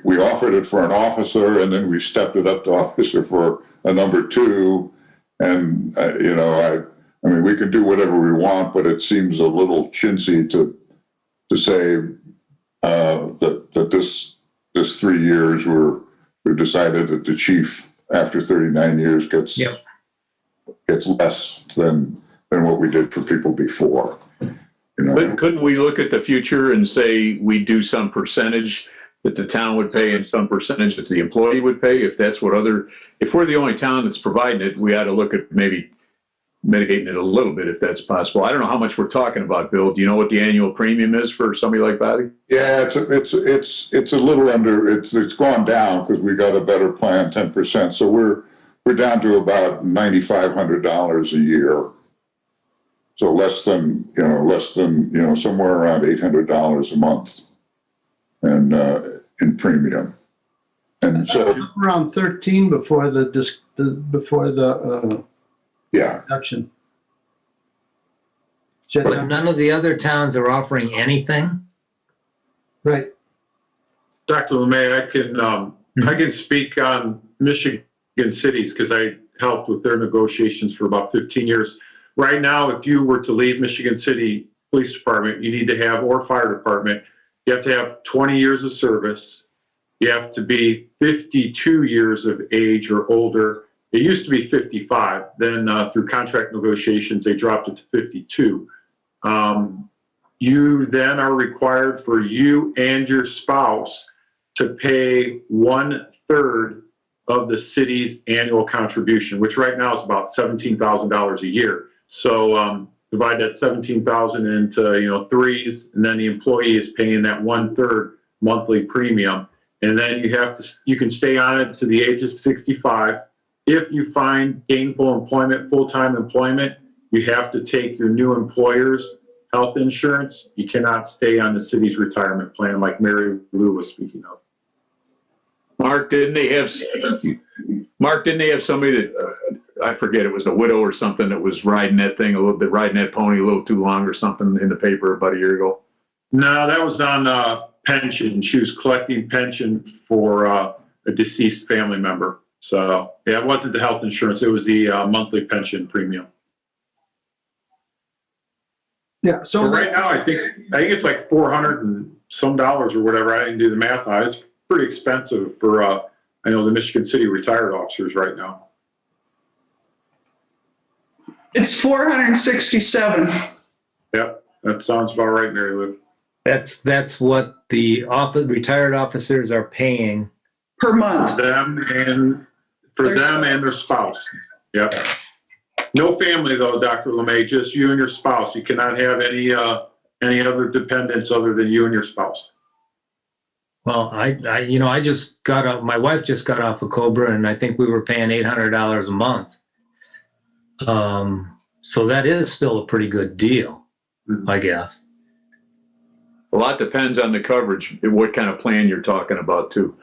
we offered it for an officer, and then we stepped it up to officer for a number 2, and I mean, we can do whatever we want, but it seems a little chintzy to say that this 3 years we decided that the chief after 39 years gets less than what we did for people before. But couldn't we look at the future and say we do some percentage that the town would pay and some percentage that the employee would pay? If we're the only town that's providing it, we ought to look at maybe mitigating it a little bit if that's possible. I don't know how much we're talking about, Bill. Do you know what the annual premium is for somebody like Bobby? Yeah, it's a little under. It's gone down because we got a better plan, 10%. So we're down to about $9,500 a year. So less than somewhere around $800 a month, and in premium. And so Around 13 before the reduction. But none of the other towns are offering anything? Right. Dr. LeMay, I can speak on Michigan cities because I helped with their negotiations for about 15 years. Right now, if you were to leave Michigan City Police Department, you need to have, or fire department, you have to have 20 years of service. You have to be 52 years of age or older. It used to be 55. Then through contract negotiations, they dropped it to 52. You then are required for you and your spouse to pay 1/3 of the city's annual contribution, which right now is about $17,000 a year. So divide that 17,000 into threes, and then the employee is paying that 1/3 monthly premium, and then you can stay on it to the age of 65. If you find gainful employment, full-time employment, you have to take your new employer's health insurance. You cannot stay on the city's retirement plan, like Mary Lou was speaking of. Mark, didn't they have somebody that, I forget, it was a widow or something that was riding that thing a little bit, riding that pony a little too long or something in the paper about a year ago? No, that was on pension. She was collecting pension for a deceased family member. So yeah, it wasn't the health insurance. It was the monthly pension premium. Yeah. So but right now, I think it's like $400 and some dollars or whatever. I didn't do the math on it. It's pretty expensive for I know the Michigan City retired officers right now. It's 467. Yep, that sounds about right, Mary Lou. That's what the retired officers are paying Per month. Them and their spouse. Yep. No family though, Dr. LeMay, just you and your spouse. You cannot have any other dependents other than you and your spouse. Well, I just got off, my wife just got off of Cobra, and I think we were paying $800 a month. So that is still a pretty good deal, I guess. A lot depends on the coverage, and what kind of plan you're talking about too.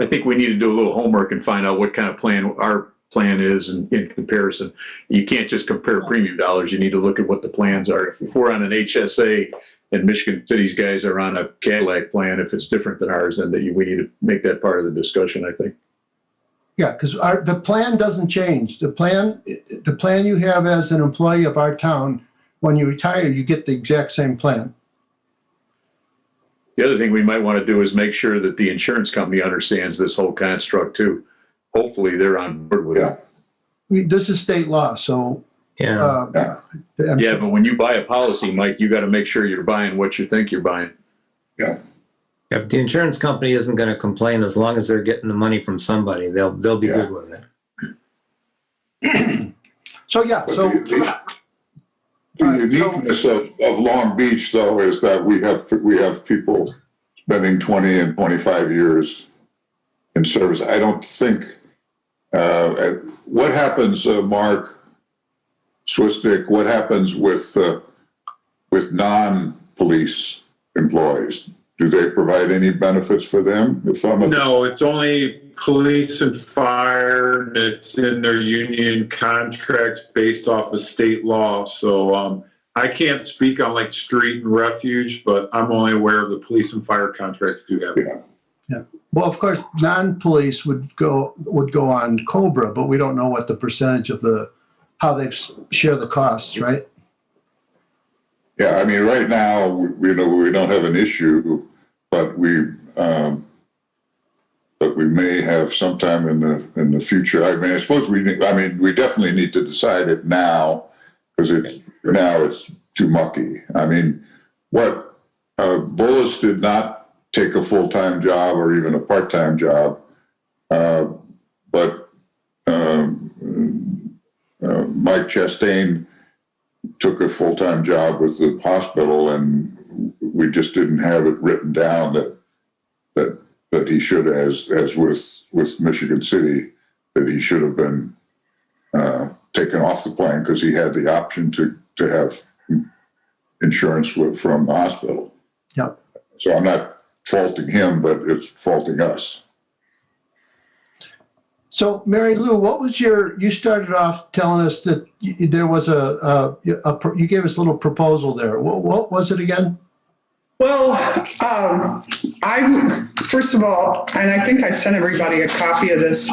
I think we need to do a little homework and find out what kind of plan our plan is in comparison. You can't just compare premium dollars. You need to look at what the plans are. If we're on an HSA and Michigan City's guys are on a Cadillac plan, if it's different than ours, then we need to make that part of the discussion, I think. Yeah, because the plan doesn't change. The plan you have as an employee of our town, when you retire, you get the exact same plan. The other thing we might want to do is make sure that the insurance company understands this whole construct too. Hopefully they're on board with it. This is state law, so. Yeah. Yeah, but when you buy a policy, Mike, you got to make sure you're buying what you think you're buying. Yeah. Yeah, but the insurance company isn't going to complain as long as they're getting the money from somebody. They'll be good with it. So yeah, so The uniqueness of Long Beach, though, is that we have people spending 20 and 25 years in service. I don't think what happens, Mark Swisnick, what happens with non-police employees? Do they provide any benefits for them? No, it's only police and fire, and it's in their union contracts based off of state law. So I can't speak on like street and refuge, but I'm only aware of the police and fire contracts do have it. yeah. Well, of course, non-police would go on Cobra, but we don't know what the percentage of how they share the costs, right? Yeah, I mean, right now, we don't have an issue, but we may have sometime in the future. I mean, I suppose we definitely need to decide it now, because now it's too mucky. I mean, Bullis did not take a full-time job or even a part-time job, but Mike Chastain took a full-time job with the hospital, and we just didn't have it written down that he should, as with Michigan City, that he should have been taken off the plane because he had the option to have insurance from the hospital. Yeah. So I'm not faulting him, but it's faulting us. So, Mary Lou, what was you started off telling us that there was you gave us a little proposal there. What was it again? Well, first of all, and I think I sent everybody a copy of this.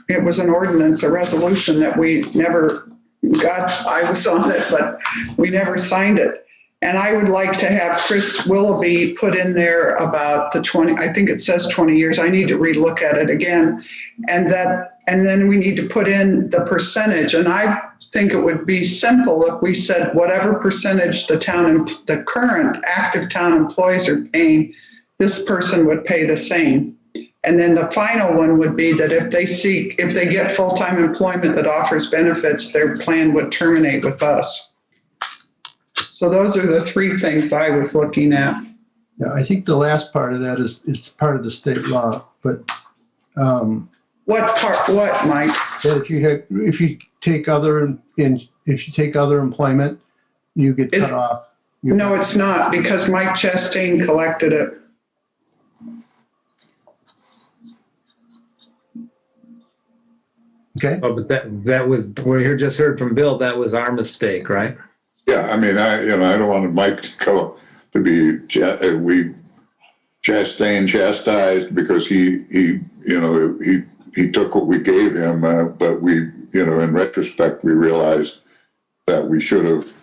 It was an ordinance, a resolution that we never got. I was on it, but we never signed it. And I would like to have Chris Willoughby put in there about the 20, I think it says 20 years. I need to relook at it again. And then we need to put in the percentage. And I think it would be simple if we said whatever percentage the current active town employees are paying, this person would pay the same. And then the final one would be that if they get full-time employment that offers benefits, their plan would terminate with us. So those are the three things I was looking at. Yeah, I think the last part of that is part of the state law, but What part? What, Mike? that if you take other employment, you get cut off. No, it's not, because Mike Chastain collected it. Okay. Oh, but that was, we just heard from Bill, that was our mistake, right? Yeah, I mean, I don't want Mike to be chastised because he took what we gave him, but we, in retrospect, we realized that we should have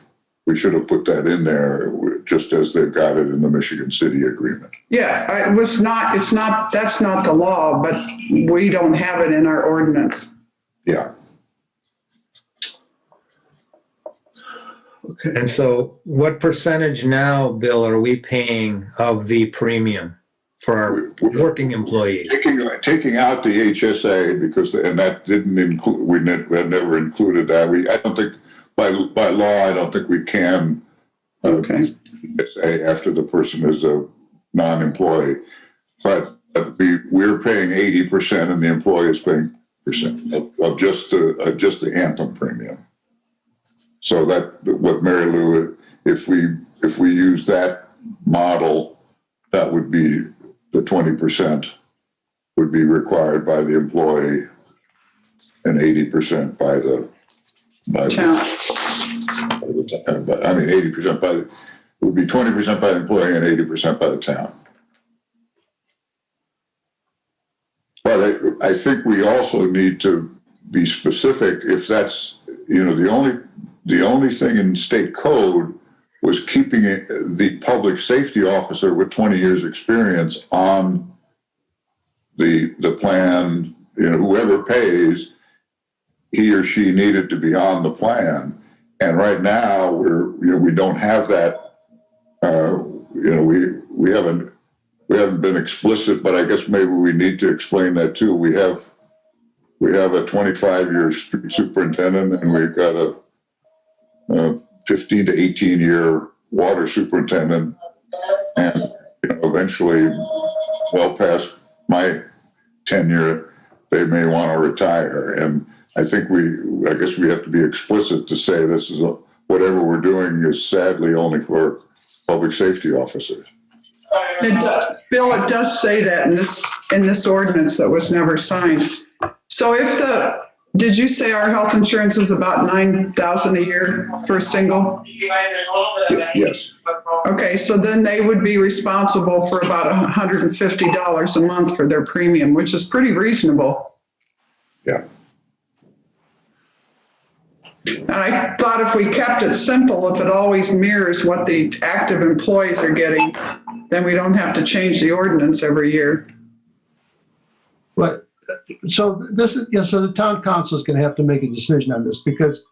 put that in there, just as they've got it in the Michigan City agreement. Yeah, that's not the law, but we don't have it in our ordinance. Yeah. Okay. And so what percentage now, Bill, are we paying of the premium for our working employees? Taking out the HSA and that didn't include, we had never included that. I don't think by law, I don't think we can Okay. say after the person is a non-employee, but we're paying 80% and the employee is paying % of just the Anthem premium. So that what Mary Lou, if we use that model, that would be the 20% would be required by the employee and 80% by the Town. I mean 80% by it would be 20% by the employee and 80% by the town. But I think we also need to be specific if that's, you know, the only thing in state code was keeping the public safety officer with 20 years experience on the plan, you know, whoever pays, he or she needed to be on the plan. And right now we don't have that, we haven't been explicit, but I guess maybe we need to explain that too. We have a 25-year street superintendent, and we've got a 15 to 18-year water superintendent, and eventually, well past my tenure, they may want to retire. And I think I guess we have to be explicit to say this is whatever we're doing is sadly only for public safety officers. Bill, it does say that in this ordinance that was never signed. So did you say our health insurance is about $9,000 a year for a single? Yes. Okay, so then they would be responsible for about $150 a month for their premium, which is pretty reasonable. Yeah. And I thought if we kept it simple, if it always mirrors what the active employees are getting, then we don't have to change the ordinance every year. But so so the town council is going to have to make a decision on this because,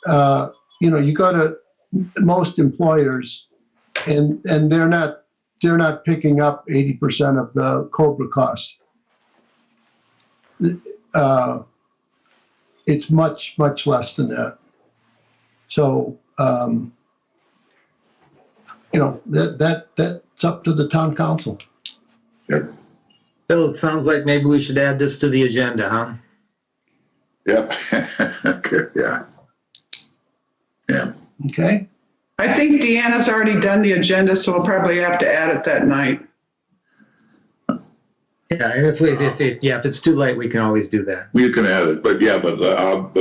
you go to most employers and they're not picking up 80% of the COBRA costs. It's much, much less than that. So, that's up to the town council. Yep. Bill, it sounds like maybe we should add this to the agenda, huh? Yep. Okay. Yeah. Yeah. Okay. I think Deanna's already done the agenda, so we'll probably have to add it that night. Yeah, and if it's too late, we can always do that. We can add it, but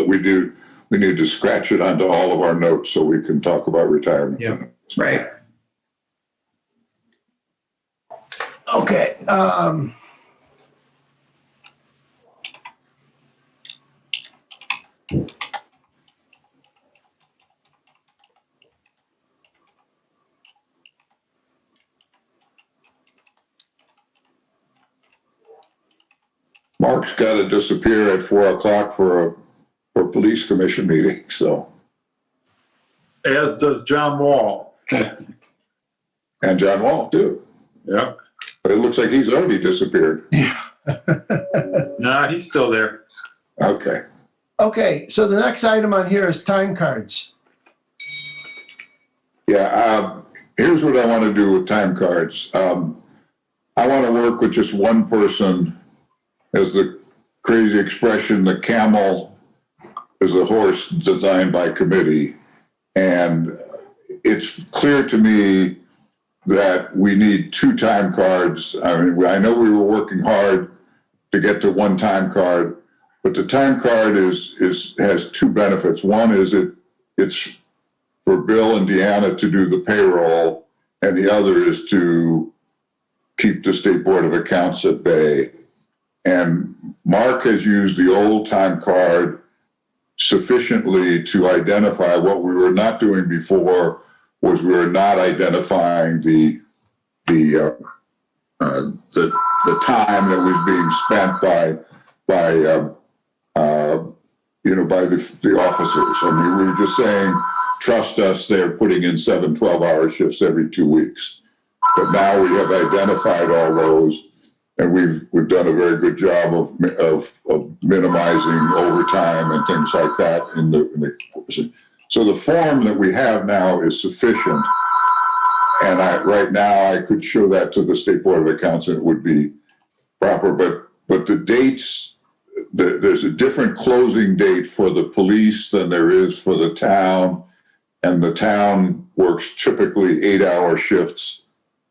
we need to scratch it onto all of our notes so we can talk about retirement. Yeah. Right. Okay. Mark's got to disappear at 4:00 for police commission meeting. So, As does John Wall. and John Wall too. Yeah. But it looks like he's already disappeared. Nah, he's still there. Okay. Okay. So the next item on here is time cards. Yeah. Here's what I want to do with time cards. I want to work with just one person. As the crazy expression, the camel is a horse designed by committee. And it's clear to me that we need 2 time cards. I mean, I know we were working hard to get to 1 time card, but the time card has 2 benefits. One is it's for Bill and Deanna to do the payroll, and the other is to keep the State Board of Accounts at bay. And Mark has used the old time card sufficiently to identify what we were not doing before was we were not identifying the time that was being spent by the officers. I mean, we were just saying, trust us, they're putting in 7 12-hour shifts every 2 weeks. But now we have identified all those. And we've done a very good job of minimizing overtime and things like that so the form that we have now is sufficient. And right now I could show that to the State Board of Accounts and it would be proper. But the dates, there's a different closing date for the police than there is for the town. and the town works typically 8-hour shifts,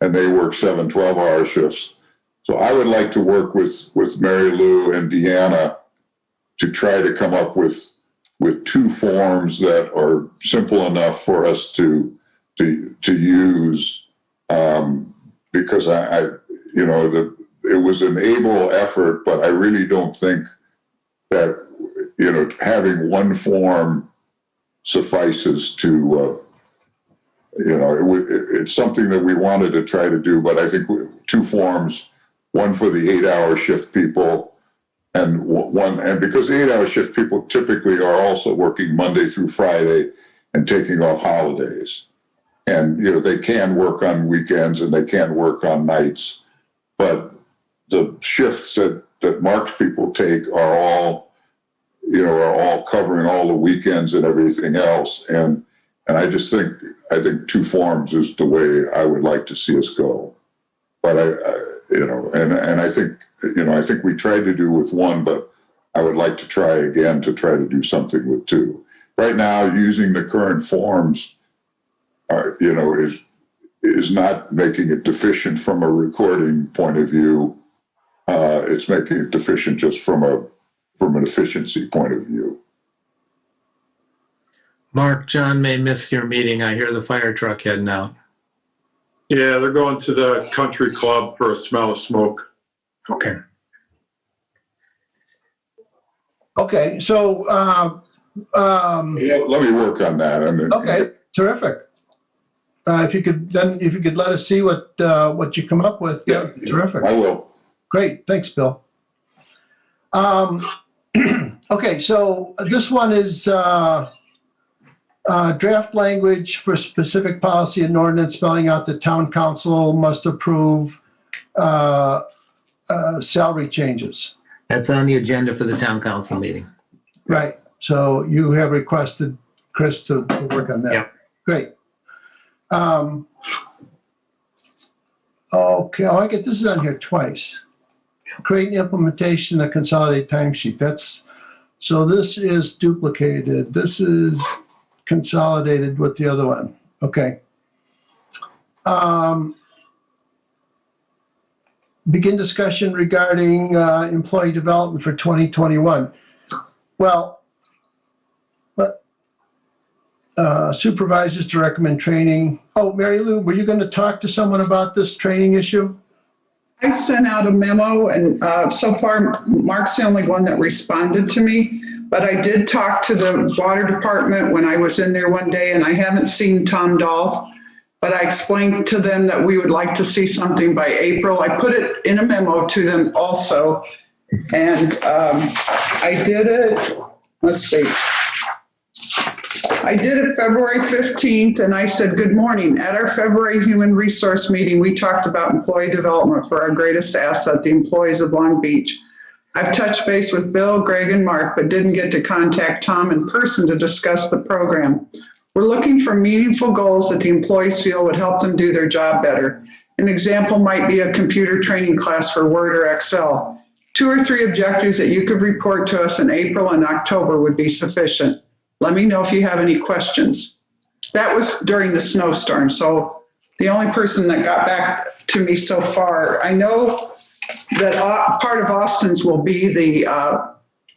and they work 7 12-hour shifts. So I would like to work with Mary Lou and Deanna to try to come up with 2 forms that are simple enough for us to use, because it was an able effort, but I really don't think that, having one form suffices to, it's something that we wanted to try to do, but I think 2 forms, one for the 8-hour shift people, and because the 8-hour shift people typically are also working Monday through Friday and taking off holidays. And, they can work on weekends and they can work on nights, but the shifts that Mark's people take are all covering all the weekends and everything else. And I think 2 forms is the way I would like to see us go. But I think we tried to do with 1, but I would like to try again to try to do something with 2. Right now, using the current forms is not making it deficient from a recording point of view. It's making it deficient just from an efficiency point of view. Mark, John may miss your meeting. I hear the fire truck heading out. Yeah, they're going to the country club for a smell of smoke. Okay. Okay, so, Let me work on that. okay, terrific. If you could let us see what you come up with. Yeah, terrific. I will. Great, thanks, Bill. Okay, so this one is draft language for specific policy and ordinance spelling out the town council must approve salary changes. That's on the agenda for the town council meeting. Right, so you have requested Chris to work on that. Yeah. Great. Okay, I get this is on here twice. Create an implementation of consolidated timesheet. So this is duplicated. This is consolidated with the other one. Okay. Begin discussion regarding employee development for 2021. Well, supervisors to recommend training. Oh, Mary Lou, were you going to talk to someone about this training issue? I sent out a memo, and so far, Mark's the only one that responded to me. But I did talk to the water department when I was in there one day, and I haven't seen Tom Dahl. But I explained to them that we would like to see something by April. I put it in a memo to them also. And I did it, let's see. I did it February 15th, and I said, good morning. At our February Human Resource meeting, we talked about employee development for our greatest asset, the employees of Long Beach. I've touched base with Bill, Greg, and Mark, but didn't get to contact Tom in person to discuss the program. We're looking for meaningful goals that the employees feel would help them do their job better. An example might be a computer training class for Word or Excel. 2 or 3 objectives that you could report to us in April and October would be sufficient. Let me know if you have any questions. That was during the snowstorm, so the only person that got back to me so far, I know that part of Austin's will be the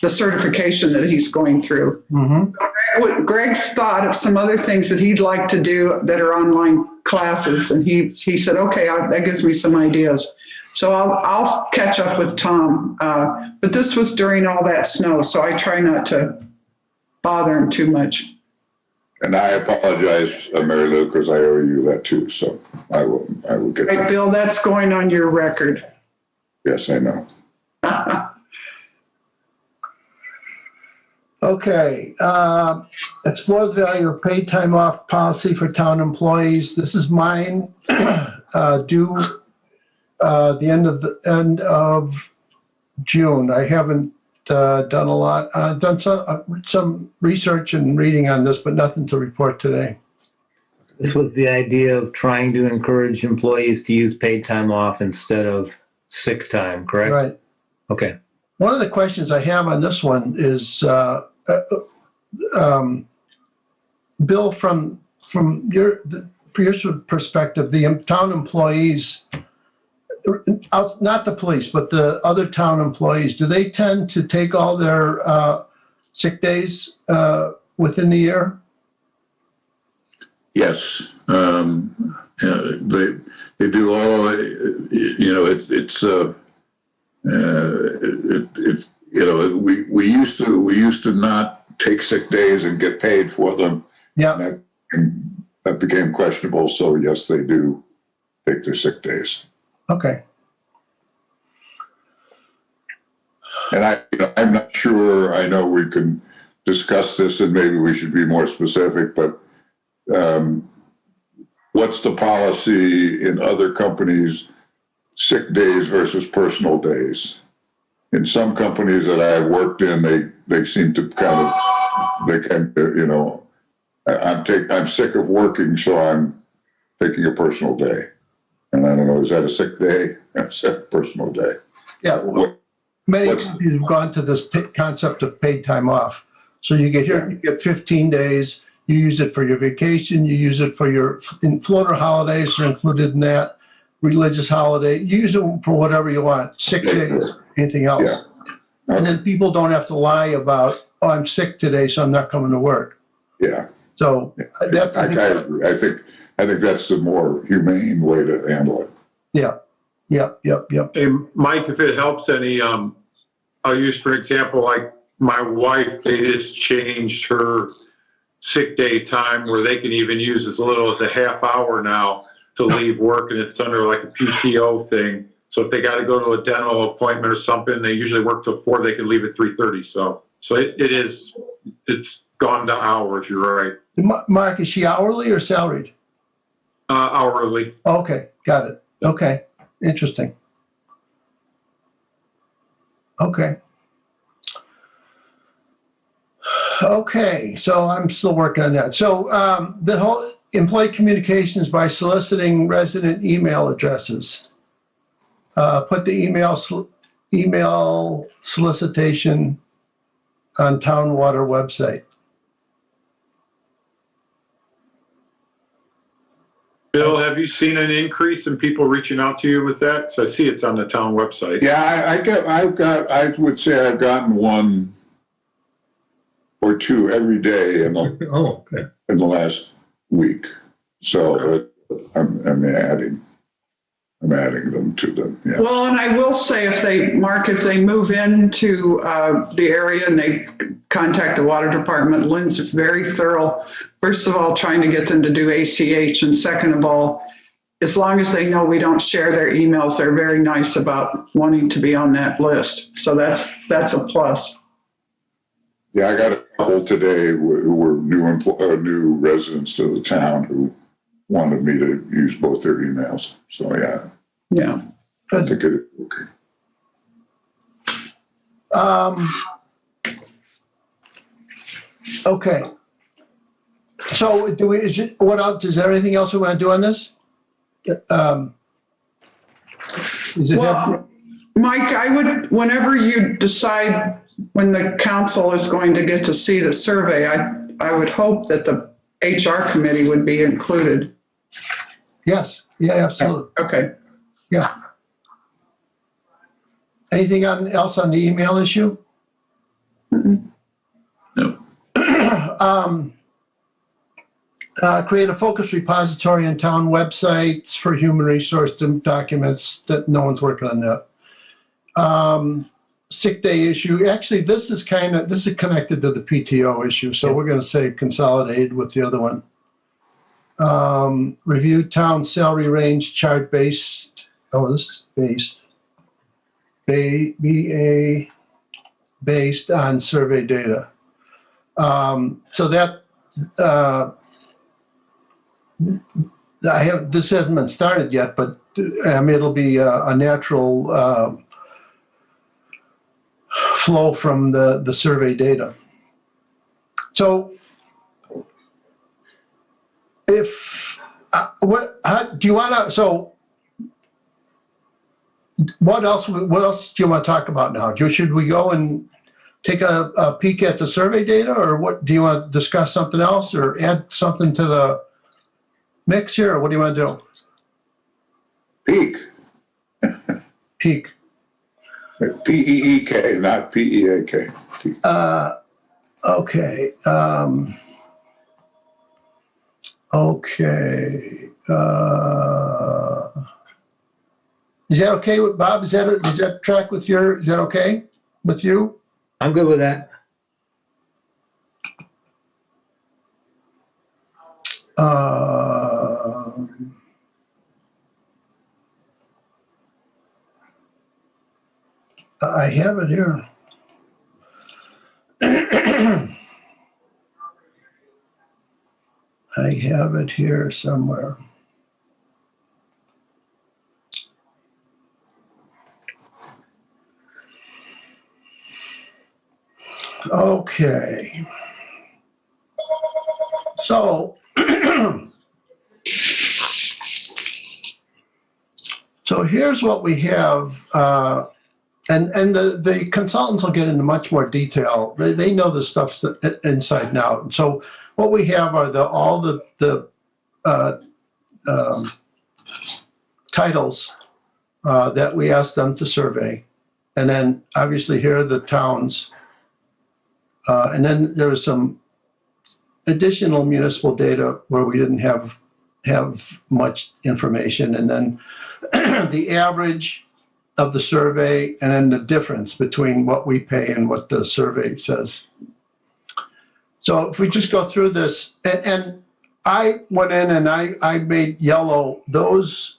certification that he's going through. Mm-hmm. Greg's thought of some other things that he'd like to do that are online classes, and he said, okay, that gives me some ideas. So I'll catch up with Tom, but this was during all that snow, so I try not to bother him too much. And I apologize, Mary Lou, because I owe you that too. So I will get that. Bill, that's going on your record. Yes, I know. Okay. Explore the value of paid time off policy for town employees. This is mine, due the end of June. I haven't done a lot. I've done some research and reading on this, but nothing to report today. This was the idea of trying to encourage employees to use paid time off instead of sick time, correct? Right. Okay. One of the questions I have on this one is Bill, from your perspective, the town employees, not the police, but the other town employees, do they tend to take all their sick days within the year? Yes, they do all. We used to not take sick days and get paid for them. Yeah. And that became questionable. So yes, they do take their sick days. Okay. And I'm not sure. I know we can discuss this, and maybe we should be more specific. But what's the policy in other companies? Sick days versus personal days. In some companies that I've worked in, they seem to I'm sick of working, so I'm taking a personal day. And I don't know, is that a sick day? That's a personal day. Yeah. Many companies have gone to this concept of paid time off. So you get 15 days. You use it for your vacation. You use it for in Florida holidays are included in that. Religious holiday. You use it for whatever you want. Sick days, anything else. Yeah. Okay. And then people don't have to lie about, oh, I'm sick today, so I'm not coming to work. Yeah. So that's. I agree. I think that's the more humane way to handle it. Yeah. Yep. Hey, Mike, if it helps any, I'll use, for example, like my wife, they just changed her sick day time where they can even use as little as a half hour now to leave work, and it's under like a PTO thing. So if they got to go to a dental appointment or something, they usually work till 4, they can leave at 3:30. So it's gone to hours, you're right. Mark, is she hourly or salaried? Hourly. Okay, got it. Okay, interesting. Okay, so I'm still working on that. So the whole employee communications by soliciting resident email addresses. Put the email solicitation on town water website. Bill, have you seen an increase in people reaching out to you with that? So I see it's on the town website. Yeah, I would say I've gotten one or two every day in the last week. So I'm adding them to them. Yeah. Well, and I will say if they move into the area and they contact the water department, Lynn's very thorough. First of all, trying to get them to do ACH. And second of all, as long as they know we don't share their emails, they're very nice about wanting to be on that list. So that's a plus. Yeah, I got a couple today who were new residents to the town who wanted me to use both their emails. So yeah, I think it is okay. Okay. So what else? Is there anything else we want to do on this? Mike, I would, whenever you decide when the council is going to get to see the survey, I would hope that the HR committee would be included. Yes. Yeah, absolutely. Okay. Yeah. Anything else on the email issue? No. Create a focus repository on town websites for human resource documents. That no one's working on that. Sick day issue. Actually, this is connected to the PTO issue, so we're going to say consolidated with the other one. Review town salary range chart based. Oh, this is based. BA based on survey data. So that this hasn't been started yet, but it'll be a natural flow from the survey data. So what do you want to, so what else do you want to talk about now? Should we go and take a peek at the survey data, or what? Do you want to discuss something else or add something to the mix here, or what do you want to do? Peak, Peek. P-E-E-K, not P-E-A-K. Okay. Okay. Is that okay with Bob? Does that track with is that okay with you? I'm good with that. I have it here. I have it here somewhere. Okay. So, so here's what we have, and the consultants will get into much more detail. They know the stuff inside and out. So what we have are all the titles that we asked them to survey, and then obviously here are the towns, and then there was some additional municipal data where we didn't have much information, and then the average of the survey, and then the difference between what we pay and what the survey says. So if we just go through this, and I went in and I made yellow those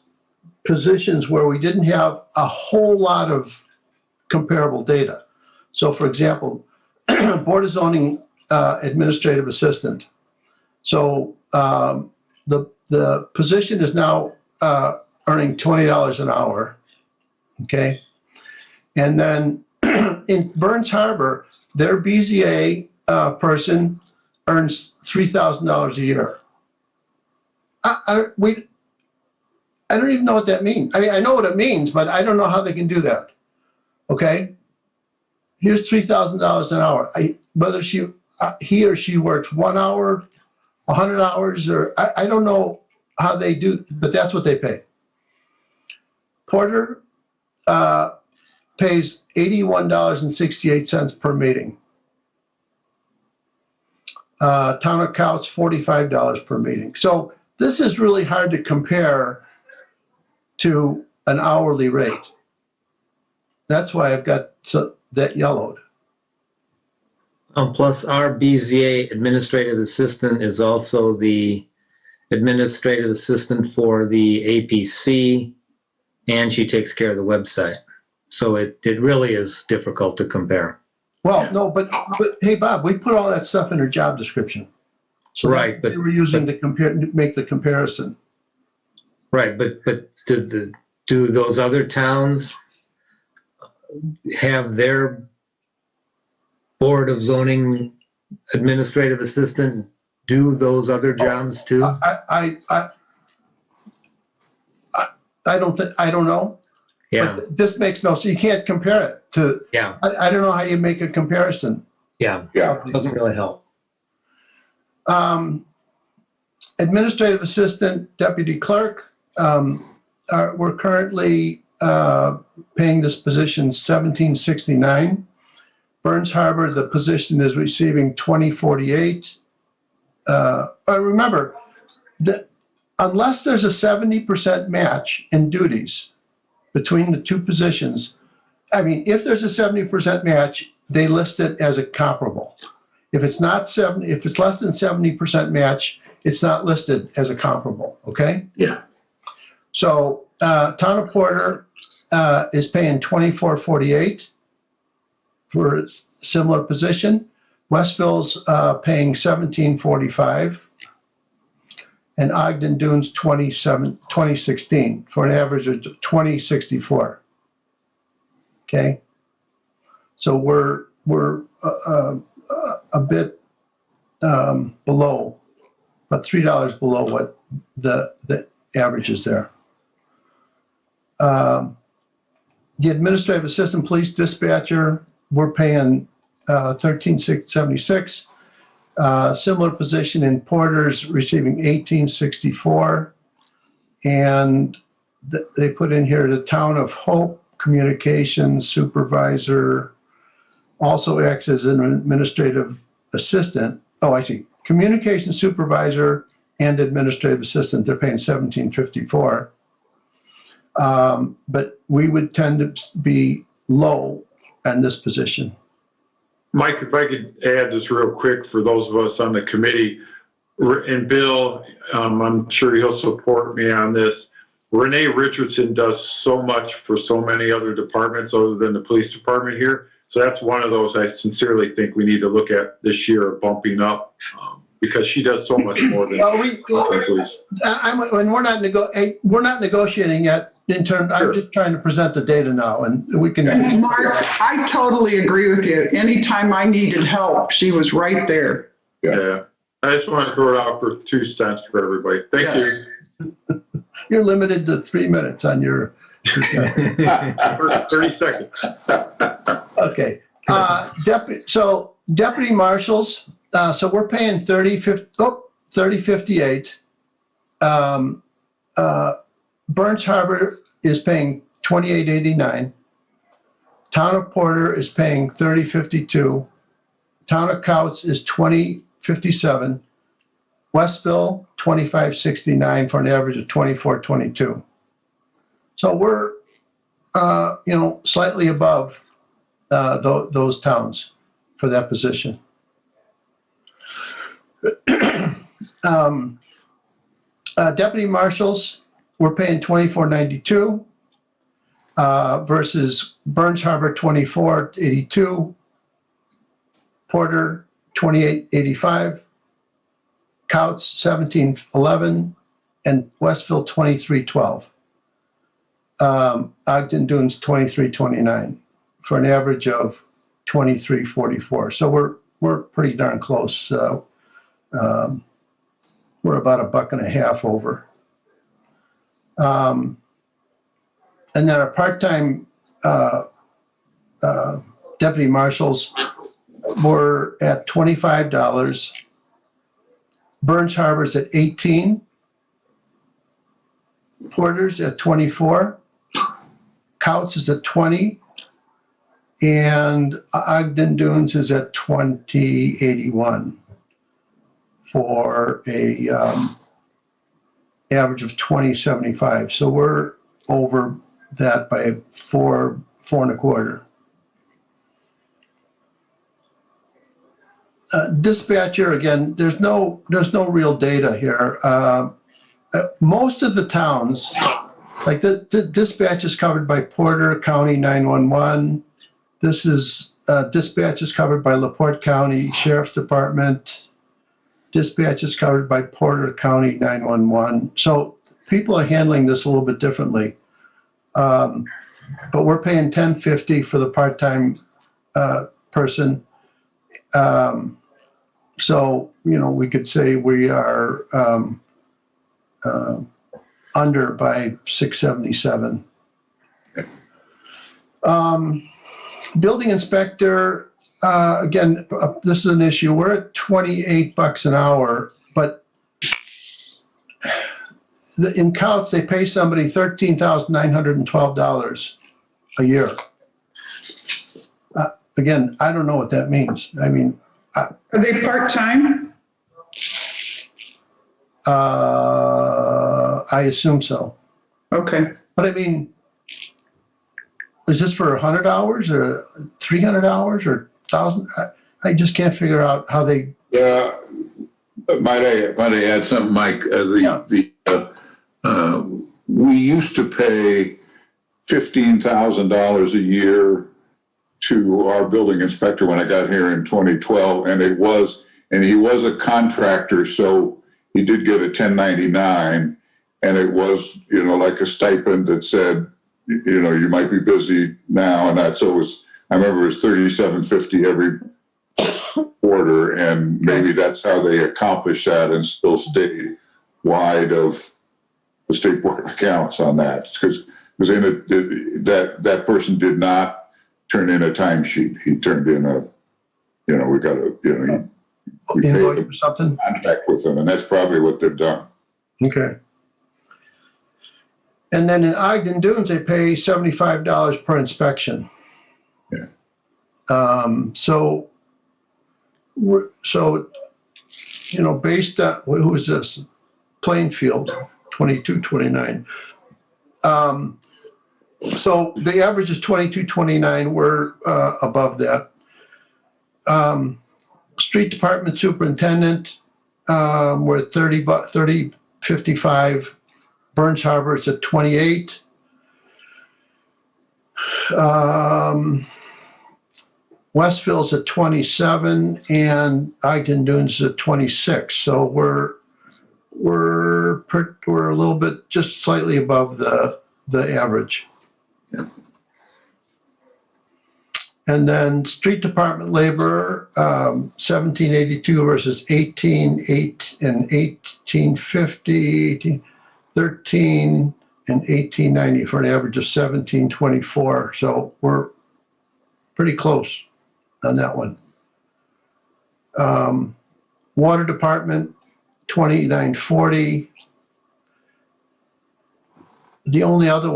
positions where we didn't have a whole lot of comparable data. So for example, Board of Zoning administrative assistant. So the position is now earning $20 an hour. Okay. And then in Burns Harbor, their BZA person earns $3,000 a year. I don't even know what that means. I mean, I know what it means, but I don't know how they can do that. Okay. Here's $3,000 an hour. Whether he or she works 1 hour, 100 hours, or I don't know how they do, but that's what they pay. Porter pays $81.68 per meeting. Town accounts $45 per meeting. So this is really hard to compare to an hourly rate. That's why I've got that yellowed. Plus, our BZA administrative assistant is also the administrative assistant for the APC, and she takes care of the website. So it really is difficult to compare. Well, no, but hey, Bob, we put all that stuff in her job description. So right, but they were using to make the comparison. Right, but do those other towns have their Board of Zoning administrative assistant do those other jobs too? I don't know. Yeah. But this makes no, so you can't compare it to. Yeah. I don't know how you make a comparison. Yeah. Yeah. Doesn't really help. Administrative assistant, deputy clerk. We're currently paying this position $17.69. Burns Harbor, the position is receiving $20.48. Remember, unless there's a 70% match in duties between the two positions, I mean, if there's a 70% match, they list it as a comparable. If it's not if it's less than 70% match, it's not listed as a comparable. Okay. Yeah. So Town of Porter is paying $24.48 for a similar position. Westville's paying $17.45, and Ogden Dunes $20.16 for an average of $20.64. Okay, so we're a bit below, about $3 below what the average is there. The administrative assistant police dispatcher, we're paying 1376. Similar position in Porter's, receiving 1864. And they put in here the Town of Hope Communications Supervisor also acts as an administrative assistant. Oh, I see. Communications Supervisor and Administrative Assistant, they're paying $17.54. But we would tend to be low in this position. Mike, if I could add just real quick for those of us on the committee, and Bill, I'm sure he'll support me on this. Renee Richardson does so much for so many other departments other than the police department here. So that's one of those I sincerely think we need to look at this year, bumping up, because she does so much more than the police. And we're not negotiating yet in terms. Sure. I'm just trying to present the data now, and we can. And Mark, I totally agree with you. Anytime I needed help, she was right there. Yeah. I just want to throw it out for 2 cents for everybody. Thank you. You're limited to 3 minutes on your. 30 seconds. Okay. Deputy marshals. So we're paying $30.58. Burns Harbor is paying $28.89. Town of Porter is paying $30.52. Town of Couts is $20.57. Westville, $25.69 for an average of $24.22. So we're, slightly above those towns for that position. Deputy marshals, we're paying $24.92 versus Burns Harbor $24.82, Porter $28.85, Couts $17.11, and Westville $23.12. Ogden Dunes $23.29 for an average of $23.44. So we're pretty darn close. We're about $1.50 over. And then our part-time deputy marshals were at $25. Burns Harbor's at $18. Porter's at $24. Couts is at $20. And Ogden Dunes is at $20.81 for a average of $20.75. So we're over that by four and a quarter. Dispatcher, again, there's no real data here. Most of the towns, like the dispatch is covered by Porter County 911. This is dispatch is covered by LaPorte County Sheriff's Department. Dispatch is covered by Porter County 911. So people are handling this a little bit differently. But we're paying $10.50 for the part-time person. So, we could say we are under by $677. Building inspector, again, this is an issue. We're at $28 an hour, but in Couts, they pay somebody $13,912 a year. Again, I don't know what that means. I mean, Are they part-time? I assume so. Okay. But I mean, is this for 100 hours or 300 hours or 1,000? I just can't figure out how they. Yeah, might I add something, Mike? We used to pay $15,000 a year to our building inspector when I got here in 2012, and he was a contractor, so he did get a 1099, and it was, like a stipend that said, you might be busy now, and that. So it was, I remember it was $37.50 every quarter, and maybe that's how they accomplished that and still stayed wide of the State Board of Accounts on that, because that person did not turn in a timesheet. He turned in a we got to, we pay Invoice them or something? contract with them, and that's probably what they've done. Okay. And then in Ogden Dunes, they pay $75 per inspection. Yeah. So, based on, who is this? Plainfield, 2229. So the average is 2229. We're above that. Street department superintendent, we're at 3055. Burns Harbor is at 28. Westville's at 27, and Ogden Dunes is at 26. So we're a little bit, just slightly above the average. Yeah. And then street department labor, 1782 versus 18.8 and 1850, 13 and 1890 for an average of 1724. So we're pretty close on that one. Water department, 2940. The only other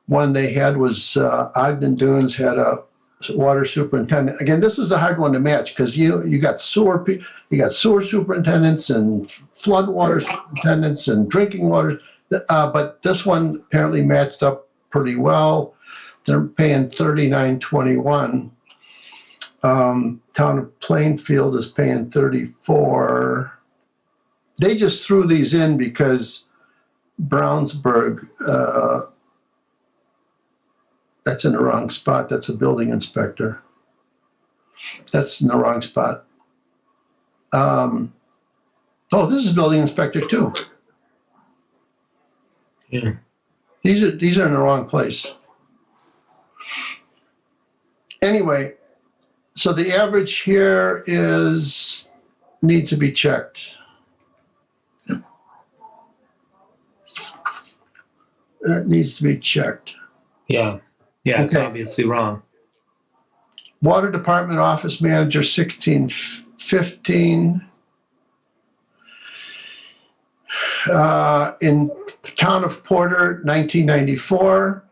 one they had was Ogden Dunes had a water superintendent. Again, this is a hard one to match because you got sewer superintendents and flood water superintendents and drinking water, but this one apparently matched up pretty well. They're paying $39.21. Town of Plainfield is paying $34. They just threw these in because Brownsburg, that's in the wrong spot. That's a building inspector. That's in the wrong spot. This is building inspector too. Yeah. These are in the wrong place. Anyway, so the average here needs to be checked. That needs to be checked. Yeah. Yeah, it's Okay. obviously wrong. Water department office manager, 1615. In town of Porter, 1994.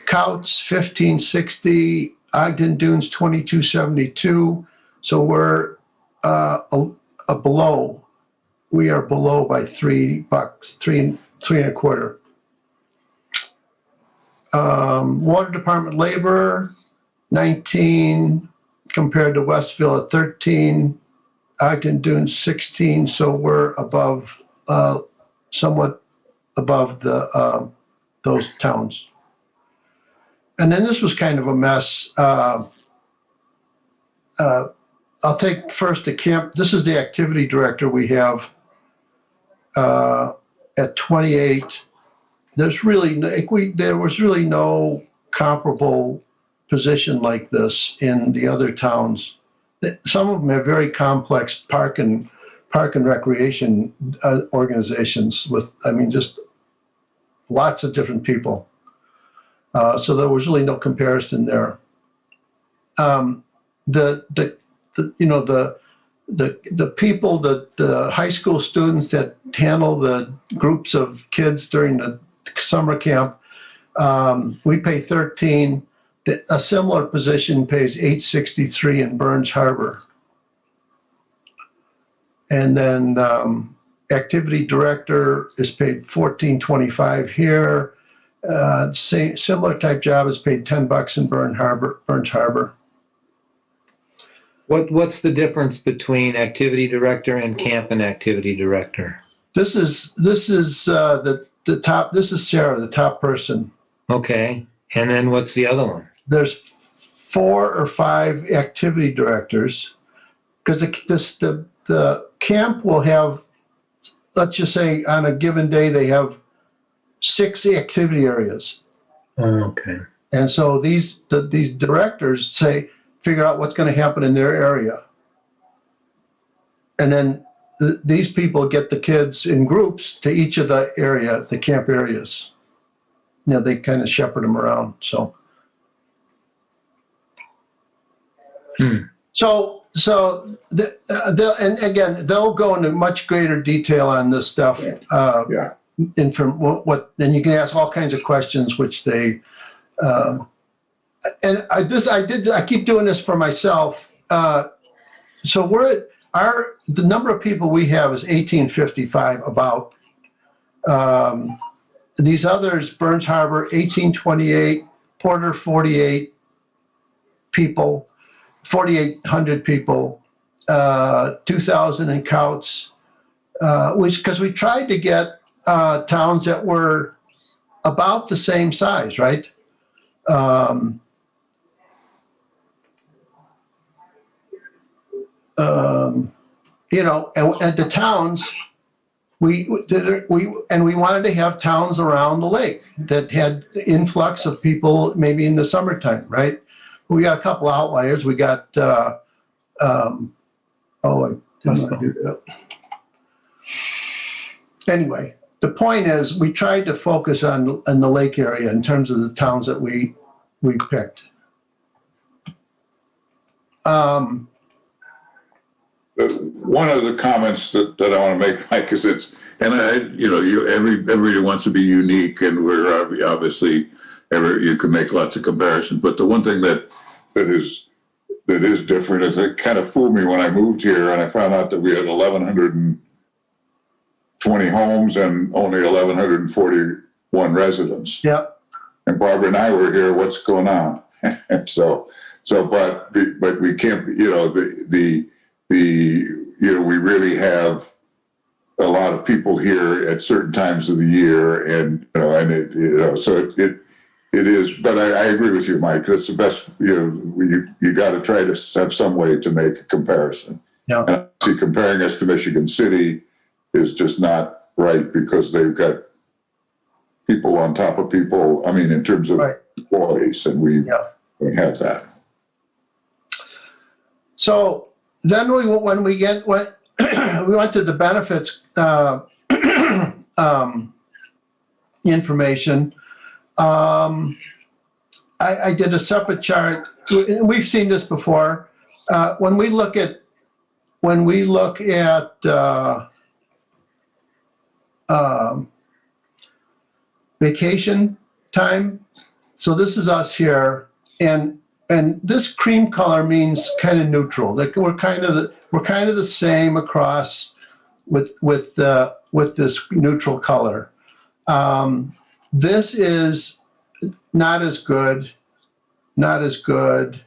Couts, 1560. Ogden Dunes, 2272. So we're below. We are below by $3, three and a quarter. Water department labor, 19 compared to Westville at 13. Ogden Dunes 16, so we're above, somewhat above those towns. And then this was kind of a mess. I'll take first the camp. This is the activity director we have at 28. There was really no comparable position like this in the other towns. Some of them have very complex park and recreation organizations with, just lots of different people. So there was really no comparison there. The people, the high school students that handle the groups of kids during the summer camp, we pay 13. A similar position pays $863 in Burns Harbor. And then activity director is paid $14.25 here. Similar type job is paid $10 in Burns Harbor. What's the difference between activity director and camp and activity director? This is the top. This is Sarah, the top person. Okay, and then what's the other one? There's 4 or 5 activity directors, because the camp will have, let's just say on a given day they have 6 activity areas. Okay. And so these directors figure out what's going to happen in their area, and then these people get the kids in groups to each of the camp areas. They kind of shepherd them around. So So and again, they'll go into much greater detail on this stuff. Yeah. And from and you can ask all kinds of questions, which they, and I keep doing this for myself. So the number of people we have is 1855 about. These others, Burns Harbor, 1828, Porter, 48 people, 4,800 people, 2,000 in Couts, because we tried to get towns that were about the same size, right? And the towns, we wanted to have towns around the lake that had influx of people, maybe in the summertime, right? We got a couple outliers. We got I didn't want to do that. Anyway, the point is, we tried to focus on the lake area in terms of the towns that we picked. One of the comments that I want to make, Mike, is everybody wants to be unique, and we're obviously you can make lots of comparisons. But the one thing that is different is it kind of fooled me when I moved here and I found out that we had 1,120 homes and only 1,141 residents. Yep. And Barbara and I were here. What's going on? But we can't. We really have a lot of people here at certain times of the year, and so it is. But I agree with you, Mike. That's the best. You got to try to have some way to make a comparison. Yeah. And see, comparing us to Michigan City is just not right because they've got people on top of people. I mean, in terms of employees, and we don't have that. So then we went we went to the benefits information. I did a separate chart. We've seen this before. When we look at vacation time. So this is us here, and this cream color means kind of neutral. Like we're kind of the same across with this neutral color. This is not as good, not as good,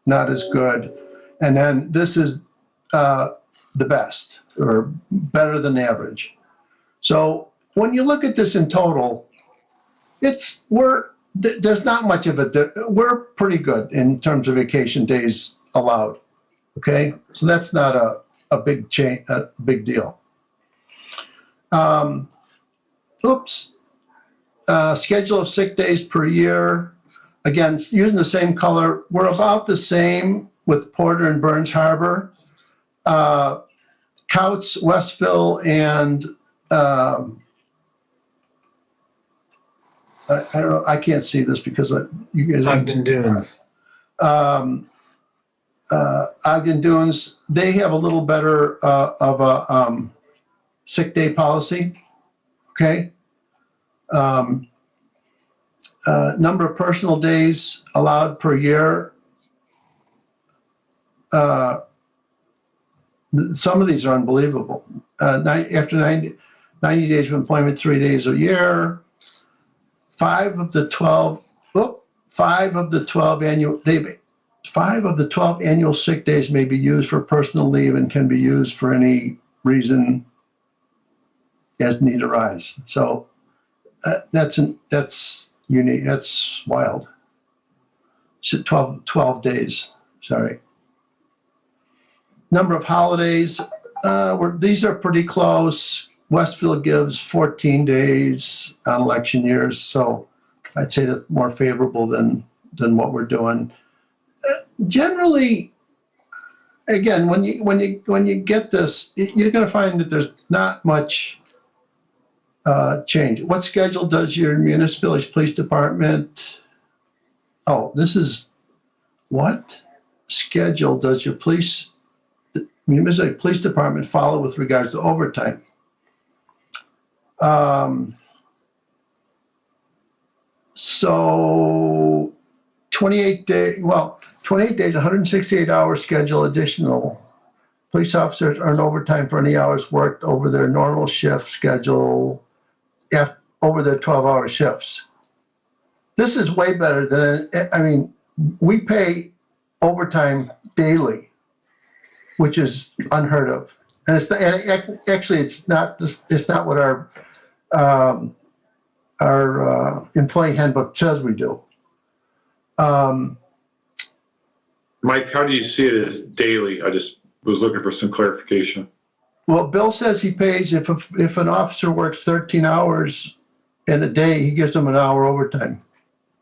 not as good, and then this is the best or better than average. So when you look at this in total, there's not much of it. We're pretty good in terms of vacation days allowed. Okay, so that's not a big deal. Schedule of sick days per year. Again, using the same color, we're about the same with Porter and Burns Harbor. Couts, Westville, and I don't know. I can't see this because you guys. Ogden Dunes. Ogden Dunes. They have a little better of a sick day policy. Okay. Number of personal days allowed per year. Some of these are unbelievable. After 90 days of employment, 3 days a year. 5 of the 12 annual sick days may be used for personal leave and can be used for any reason as need arise. So that's unique. That's wild. 12 days. Sorry. Number of holidays. These are pretty close. Westfield gives 14 days on election years, so I'd say that's more favorable than what we're doing. Generally, again, when you get this, you're going to find that there's not much change. What schedule does your municipality police department? Oh, this is what? schedule does your municipal police department follow with regards to overtime? So 28 days, 168 hour schedule additional. Police officers earn overtime for any hours worked over their normal shift schedule, over their 12-hour shifts. This is way better than, we pay overtime daily, which is unheard of. And actually, it's not what our employee handbook says we do. Mike, how do you see it as daily? I just was looking for some clarification. Well, Bill says he pays if an officer works 13 hours in a day, he gives them an hour overtime.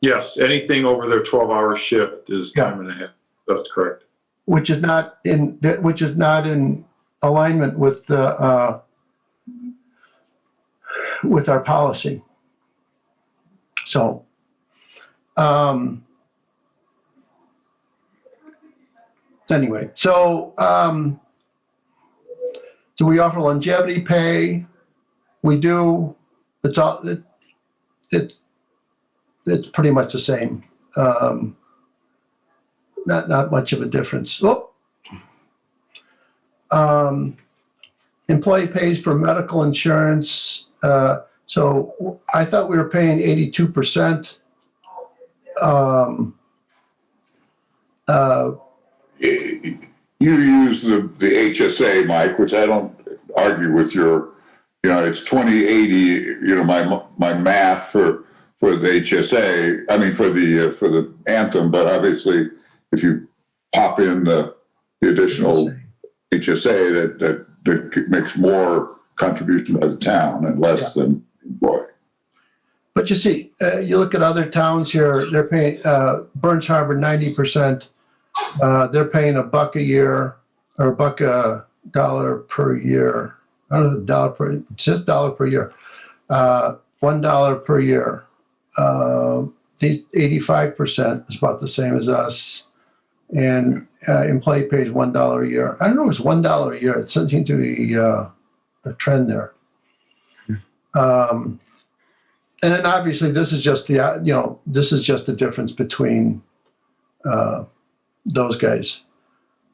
Yes, anything over their 12-hour shift is time and a half. That's correct. Which is not in alignment with our policy. So, anyway, do we offer longevity pay? We do. It's pretty much the same. Not much of a difference. Employee pays for medical insurance. So I thought we were paying 82%. You use the HSA, Mike, which I don't argue with your, it's 2080, my math for the HSA, for the Anthem, but obviously if you pop in the additional HSA that makes more contribution by the town and less than employee. But you see, you look at other towns here, they're paying, Burns Harbor, 90%. They're paying $1 a year or $1 per year. I don't know, just $1 per year. $1 per year. These 85% is about the same as us. And employee pays $1 a year. I don't know if it's $1 a year. It seems to be a trend there. And then obviously this is just the difference between those guys.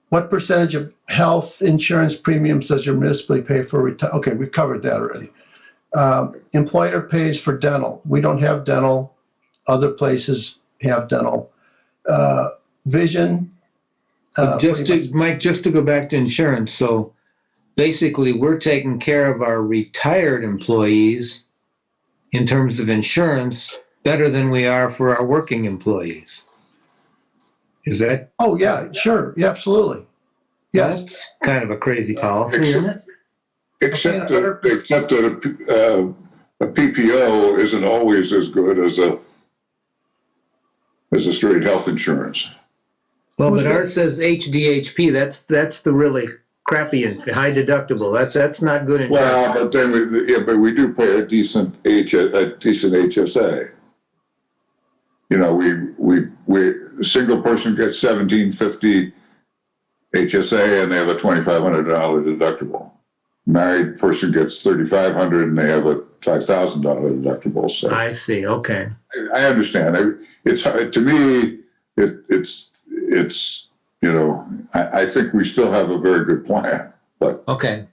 What percentage of health insurance premiums does your municipality pay for retirement? Okay, we covered that already. Employer pays for dental. We don't have dental. Other places have dental. Vision. Mike, just to go back to insurance. So basically, we're taking care of our retired employees in terms of insurance better than we are for our working employees. Is that? Oh, yeah, sure. Yeah, absolutely. Yes. That's kind of a crazy policy, isn't it? Except that a PPO isn't always as good as a straight health insurance. Well, but ours says HDHP. That's the really crappy and high deductible. That's not good insurance. Well, but then we do pay a decent HSA. A single person gets $1,750 HSA and they have a $2,500 deductible. Married person gets $3,500 and they have a $5,000 deductible. So I see. Okay. I understand. It's to me. I think we still have a very good plan. But okay.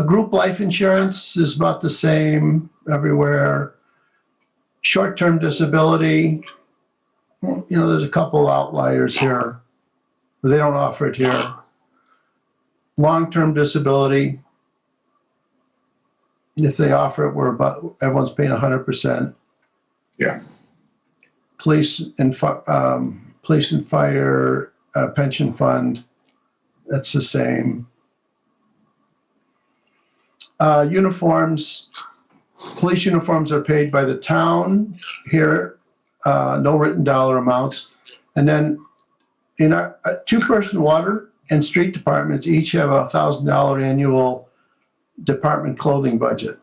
Group life insurance is about the same everywhere. Short-term disability, there's a couple outliers here. But they don't offer it here. Long-term disability, if they offer it, everyone's paying 100%. Yeah. Police and fire pension fund, that's the same. Uniforms, police uniforms are paid by the town here, no written dollar amounts. And then in our two-person water and street departments each have $1,000 annual department clothing budget.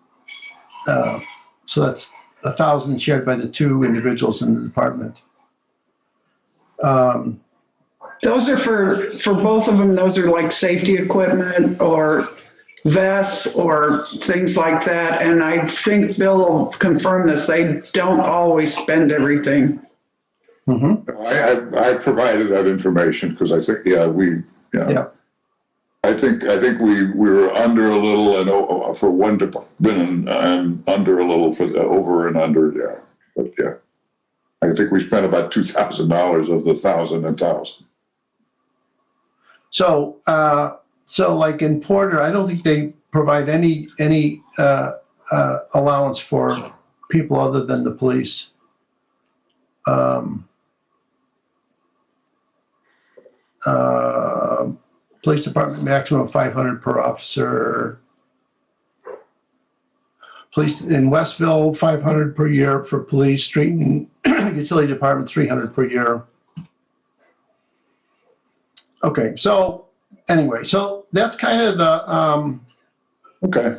So that's 1,000 shared by the two individuals in the department. Those are for both of them, those are like safety equipment or vests or things like that. And I think Bill will confirm this, they don't always spend everything. I provided that information because I think, Yeah. I think we were under a little and for one department and under a little for the over and under, yeah. But yeah, I think we spent about $2,000 of the 1,000. So like in Porter, I don't think they provide any allowance for people other than the police. Police department maximum of 500 per officer. Police in Westville, 500 per year for police. Street and utility department, 300 per year. Okay, so anyway, so that's kind of the Okay.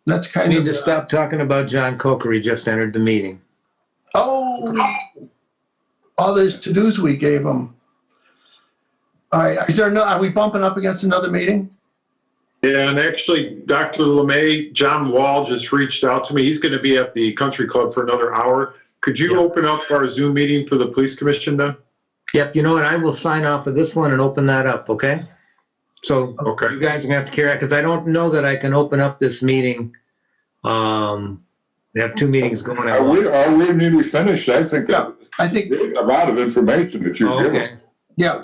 that's We kind need of to stop talking about John Coker. He just entered the meeting. all those to-dos we gave him. All right, are we bumping up against another meeting? Yeah, and actually, Dr. LeMay, John Wall just reached out to me. He's going to be at the country club for another hour. Could you open up our Zoom meeting for the police commission then? Yep, you know what? I will sign off of this one and open that up, okay? So Okay. you guys are gonna have to carry out, because I don't know that I can open up this meeting. We have two meetings going at Are once. we nearly finished? I think Yeah, I think, the amount of information that you've Oh, given. okay, yeah,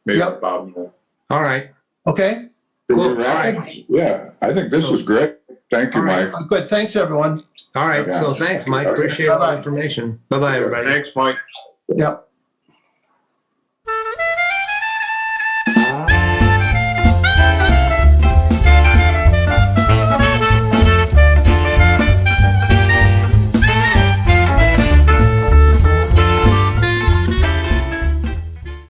Maybe Yep. Bob will. all right. okay. Can we Cool. wrap it? Yeah, I think this is great. Thank you, All right, Mike. good, thanks, everyone. All right, so Yeah. thanks, Mike. Appreciate all the Bye-bye. information. Bye-bye, everybody. Thanks, Mike. Yep.